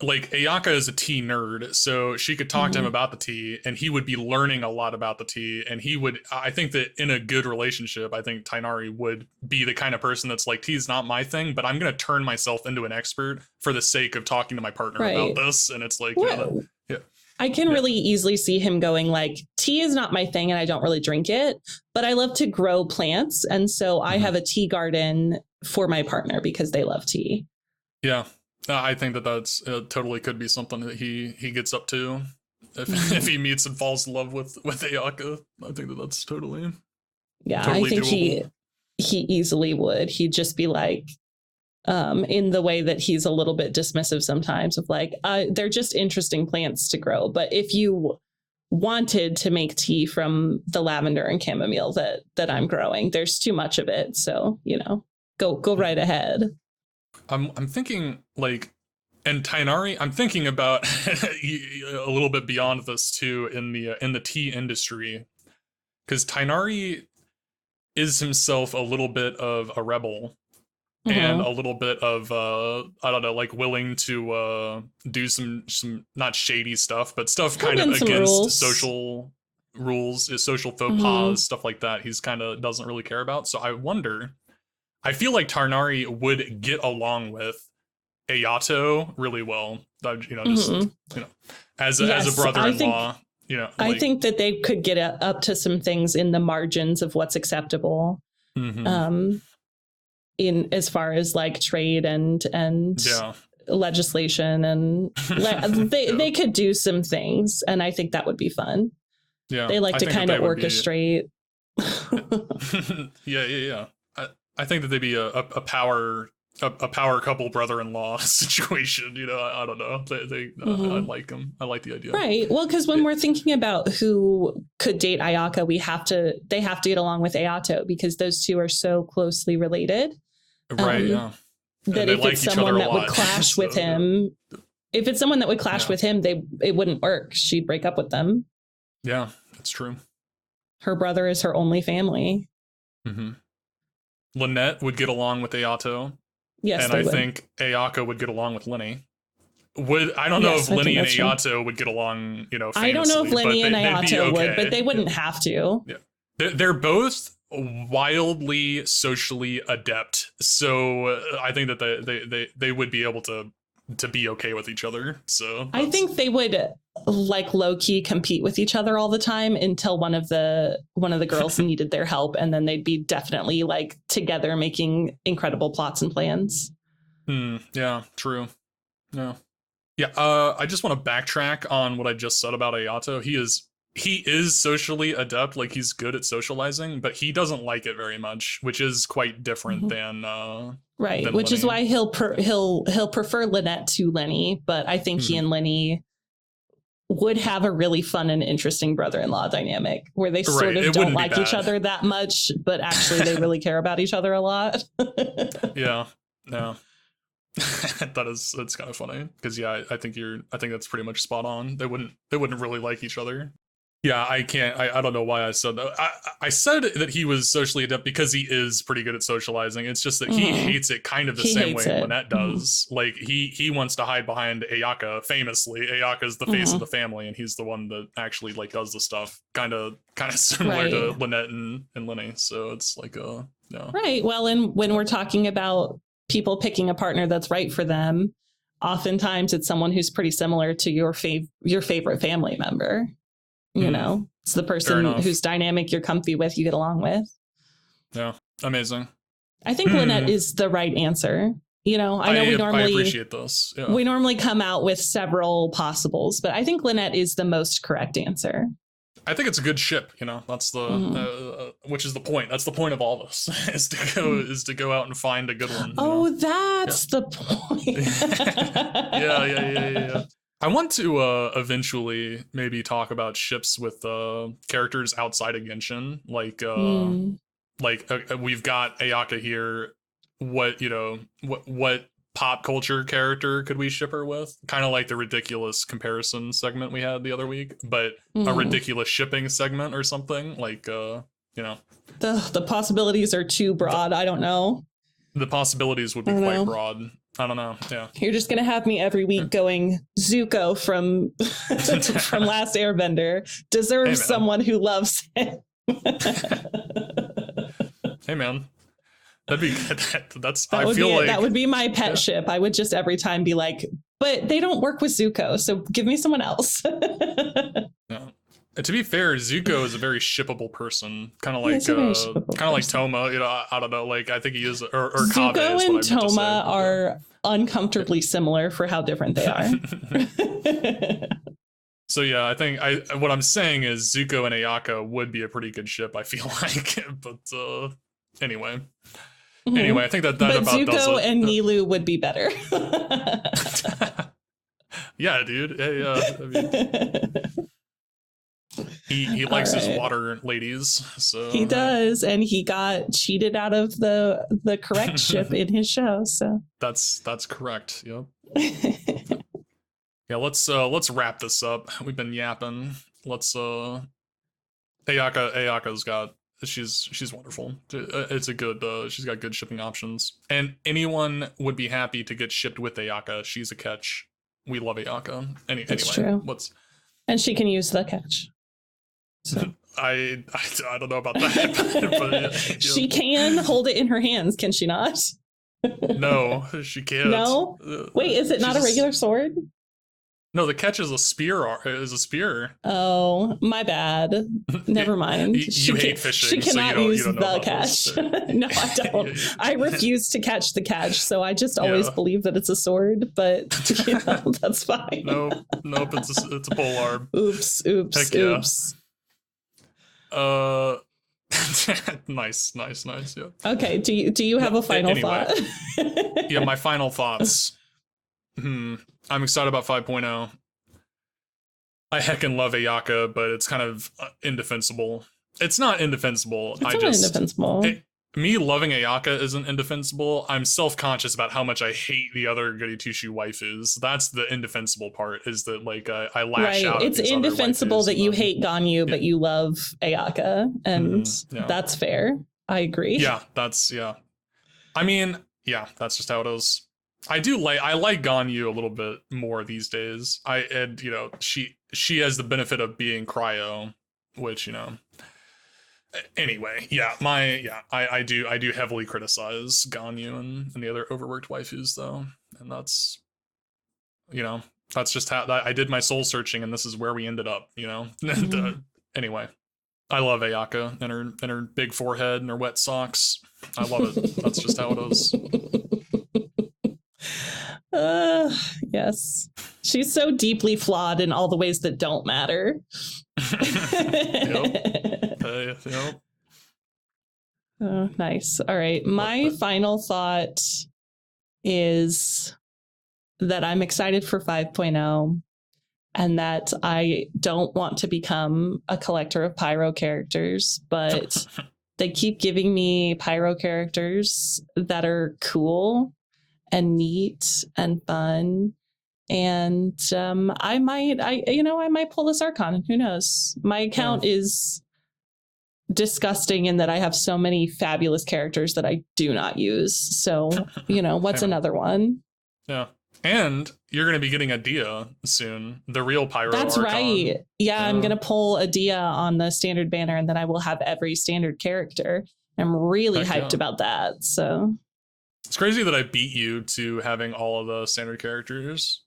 S1: Like Ayaka is a tea nerd, so she could talk to him about the tea, and he would be learning a lot about the tea. And I think that in a good relationship, I think Tainari would be the kind of person that's like, tea's not my thing, but I'm going to turn myself into an expert for the sake of talking to my partner about this. And it's like,
S2: I can really easily see him going like, tea is not my thing and I don't really drink it, but I love to grow plants. And so I have a tea garden for my partner because they love tea.
S1: Yeah. I think that's totally could be something that he gets up to if he meets and falls in love with Ayaka. I think that's totally
S2: I think doable. he easily would. He'd just be like, in the way that he's a little bit dismissive sometimes of like, they're just interesting plants to grow. But if you wanted to make tea from the lavender and chamomile that I'm growing, there's too much of it. So, go right ahead.
S1: I'm thinking like, and Tainari, I'm thinking about a little bit beyond this too in the tea industry, because Tainari is himself a little bit of a rebel and a little bit of I don't know, like willing to do some not shady stuff, but stuff kind of against social rules, social faux pas, stuff like that. He's kind of doesn't really care about. So I feel like Tainari would get along with Ayato really well. As a brother-in-law.
S2: I think that they could get up to some things in the margins of what's acceptable. In as far as like trade and legislation, and they could do some things, and I think that would be fun. Yeah, they like to kind of orchestrate.
S1: Yeah. I think that they'd be a power couple brother-in-law situation. I don't know. I like them. I like the idea.
S2: Right. Well, because when we're thinking about who could date Ayaka, they have to get along with Ayato because those two are so closely related.
S1: Right. Yeah.
S2: That if it's someone that would clash with him, if it's someone that would clash with him, it wouldn't work. She'd break up with them.
S1: Yeah, that's true. Her
S2: brother is her only family.
S1: Lynette would get along with Ayato.
S2: Yes,
S1: and I think Ayaka would get along with Lenny. I don't know if Lenny and Ayato would get along, famously,
S2: I don't know if Lenny and Ayato would, but they wouldn't have to.
S1: Yeah. They're both wildly socially adept. So I think that they would be able to be okay with each other. So
S2: I think they would like low key compete with each other all the time until one of the girls needed their help, and then they'd be definitely like together making incredible plots and plans.
S1: Yeah, true. No. Yeah, I just want to backtrack on what I just said about Ayato. He is socially adept, like he's good at socializing, but he doesn't like it very much, which is quite different than
S2: right, which
S1: Lenny.
S2: Is why he'll prefer Lynette to Lenny, but I think he and Lenny would have a really fun and interesting brother-in-law dynamic where they sort of don't like each other that much, but actually they really care about each other a lot.
S1: Yeah. That's kind of funny because I think that's pretty much spot on. They wouldn't really like each other. Yeah, I don't know why I said that. I said that he was socially adept because he is pretty good at socializing. It's just that he hates it kind of the same way Lynette does. Like he wants to hide behind Ayaka famously. Ayaka's the face of the family, and he's the one that actually like does the stuff. Kind of similar to Lynette and Lenny. So it's like
S2: Right. Well, and when we're talking about people picking a partner that's right for them, oftentimes it's someone who's pretty similar to your favorite family member. It's the person whose dynamic you're comfy with, you get along with.
S1: Yeah, amazing.
S2: I think Lynette is the right answer. I know we normally
S1: appreciate this. Yeah.
S2: We normally come out with several possibles, but I think Lynette is the most correct answer.
S1: I think it's a good ship, you know. That's the which is the point. That's the point of all this is to go out and find a good one.
S2: Oh, that's the point.
S1: Yeah. I want to eventually maybe talk about ships with characters outside of Genshin, like we've got Ayaka here. What pop culture character could we ship her with? Kind of like the ridiculous comparison segment we had the other week, but a ridiculous shipping segment or something like, you know.
S2: The possibilities are too broad. I don't know.
S1: The possibilities would be quite broad. I don't know. Yeah.
S2: You're just going to have me every week going, Zuko from from Last Airbender deserves someone who loves him.
S1: Hey, man. That'd be good.
S2: That would be my pet ship. I would just every time be like, but they don't work with Zuko, so give me someone else.
S1: Yeah. To be fair, Zuko is a very shippable person, kind of like Toma. You know, I don't know. Like I think he is, or Kabe
S2: Zuko
S1: is
S2: and
S1: what I meant to say.
S2: Toma are uncomfortably similar for how different they are.
S1: So yeah, I think what I'm saying is Zuko and Ayaka would be a pretty good ship. I feel like, but anyway. Anyway, I think that about
S2: Zuko
S1: does it.
S2: and Nilu would be better.
S1: Yeah, dude. Yeah. I mean, he likes his water ladies, so
S2: he does, and he got cheated out of the correct ship in his show. So
S1: that's correct. Yep. Yeah, let's wrap this up. We've been yapping. Let's Ayaka's got. She's wonderful. It's a good. She's got good shipping options, and anyone would be happy to get shipped with Ayaka. She's a catch. We love Ayaka. Anyway,
S2: true. And she can use the catch. So.
S1: I don't know about that, but yeah.
S2: She can hold it in her hands, can she not?
S1: No, she can't.
S2: No. Wait, is it not a regular sword?
S1: No, the catch is a spear.
S2: Oh, my bad. Never mind.
S1: You hate fishing.
S2: She cannot use the catch. No, I don't.
S1: Yeah.
S2: I refuse to catch the catch, so I just always believe that it's a sword. But that's fine.
S1: Nope. It's a polearm.
S2: Oops.
S1: Nice. Yeah.
S2: Okay. Do you have a final thought?
S1: Yeah, my final thoughts. I'm excited about 5.0. I heckin' love Ayaka, but it's kind of indefensible. It's not indefensible.
S2: Indefensible.
S1: Me loving Ayaka isn't indefensible. I'm self-conscious about how much I hate the other goody two-shoe waifus. That's the indefensible part, is that like I lash out.
S2: It's indefensible that you hate Ganyu, but you love Ayaka, and that's fair. I agree.
S1: Yeah, I mean, yeah, that's just how it is. I like Ganyu a little bit more these days. She has the benefit of being cryo, which, you know. Anyway, I do heavily criticize Ganyu and the other overworked waifus though, and that's just how I did my soul searching, and this is where we ended up, you know. Anyway, I love Ayaka and her big forehead and her wet socks. I love it. That's just how it is.
S2: Yes, she's so deeply flawed in all the ways that don't matter.
S1: Yep.
S2: Oh, nice. All right, my final thought is that I'm excited for 5.0, and that I don't want to become a collector of Pyro characters, but they keep giving me Pyro characters that are cool and neat and fun, and I might pull this Archon. Who knows? My account is disgusting in that I have so many fabulous characters that I do not use. So, what's another one?
S1: Yeah, and you're going to be getting a Dia soon, the real Pyro.
S2: That's
S1: Archon.
S2: right. Yeah, I'm going to pull a Dia on the standard banner, and then I will have every standard character. I'm really hyped about that. So.
S1: It's crazy that I beat you to having all of the standard characters.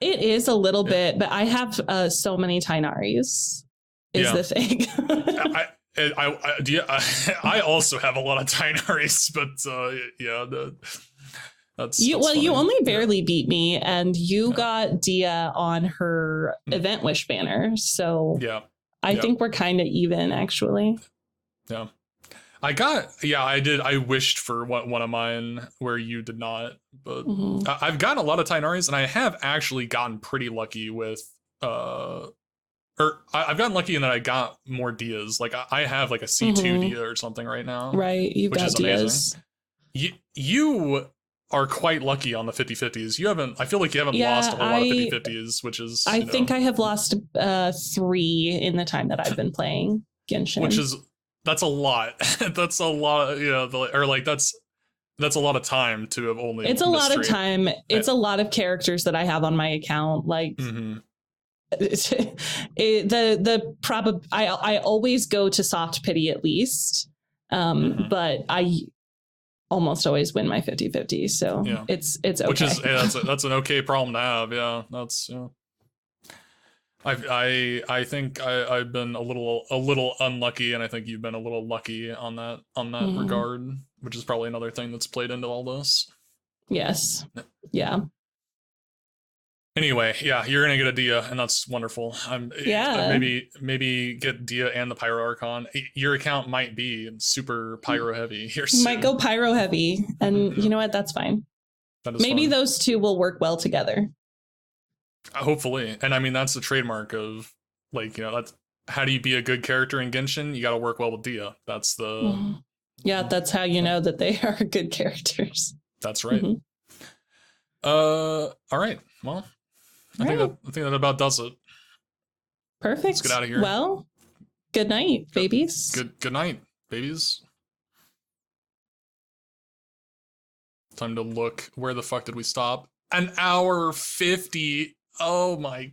S2: It is a little bit, but I have so many Tainaris is the thing.
S1: I also have a lot of Tainaris, but that's
S2: you only barely beat me, and you got Dia on her event wish banner. So I think we're kind of even, actually.
S1: Yeah. I did. I wished for one of mine where you did not, but I've gotten a lot of Tainaris, and I have actually gotten pretty lucky with, I've gotten lucky in that I got more Dias. Like I have like a C2 Dia or something right now.
S2: Right. You've
S1: which
S2: got
S1: is
S2: Dias.
S1: Amazing. You are quite lucky on the 50/50s. I feel like you haven't lost a whole lot of 50/50s, which is,
S2: I think I have lost 3 in the time that I've been playing Genshin.
S1: That's a lot. That's a lot, that's a lot of time to have only.
S2: It's a lot of time. It's a lot of characters that I have on my account. Like I always go to soft pity at least. But I almost always win my 50/50. So it's okay.
S1: Which is that's an okay problem to have. Yeah. That's I think I've been a little unlucky, and I think you've been a little lucky on that regard, which is probably another thing that's played into all this.
S2: Yes. Yeah.
S1: Anyway, you're gonna get a Dia, and that's wonderful. Maybe get Dia and the Pyro Archon. Your account might be super pyro heavy here soon.
S2: Might go pyro heavy, and you know what? That's fine. Maybe fun. Those two will work well together.
S1: Hopefully. And I mean, that's the trademark of, that's how do you be a good character in Genshin? You got to work well with Dia. That's the...
S2: Yeah, that's how you know that they are good characters.
S1: That's right. All right. Well, I think that about does it.
S2: Perfect.
S1: Let's get out of here.
S2: Well, good night, babies.
S1: Good night, babies. Time to look. Where the fuck did we stop? 1 hour 50. Oh my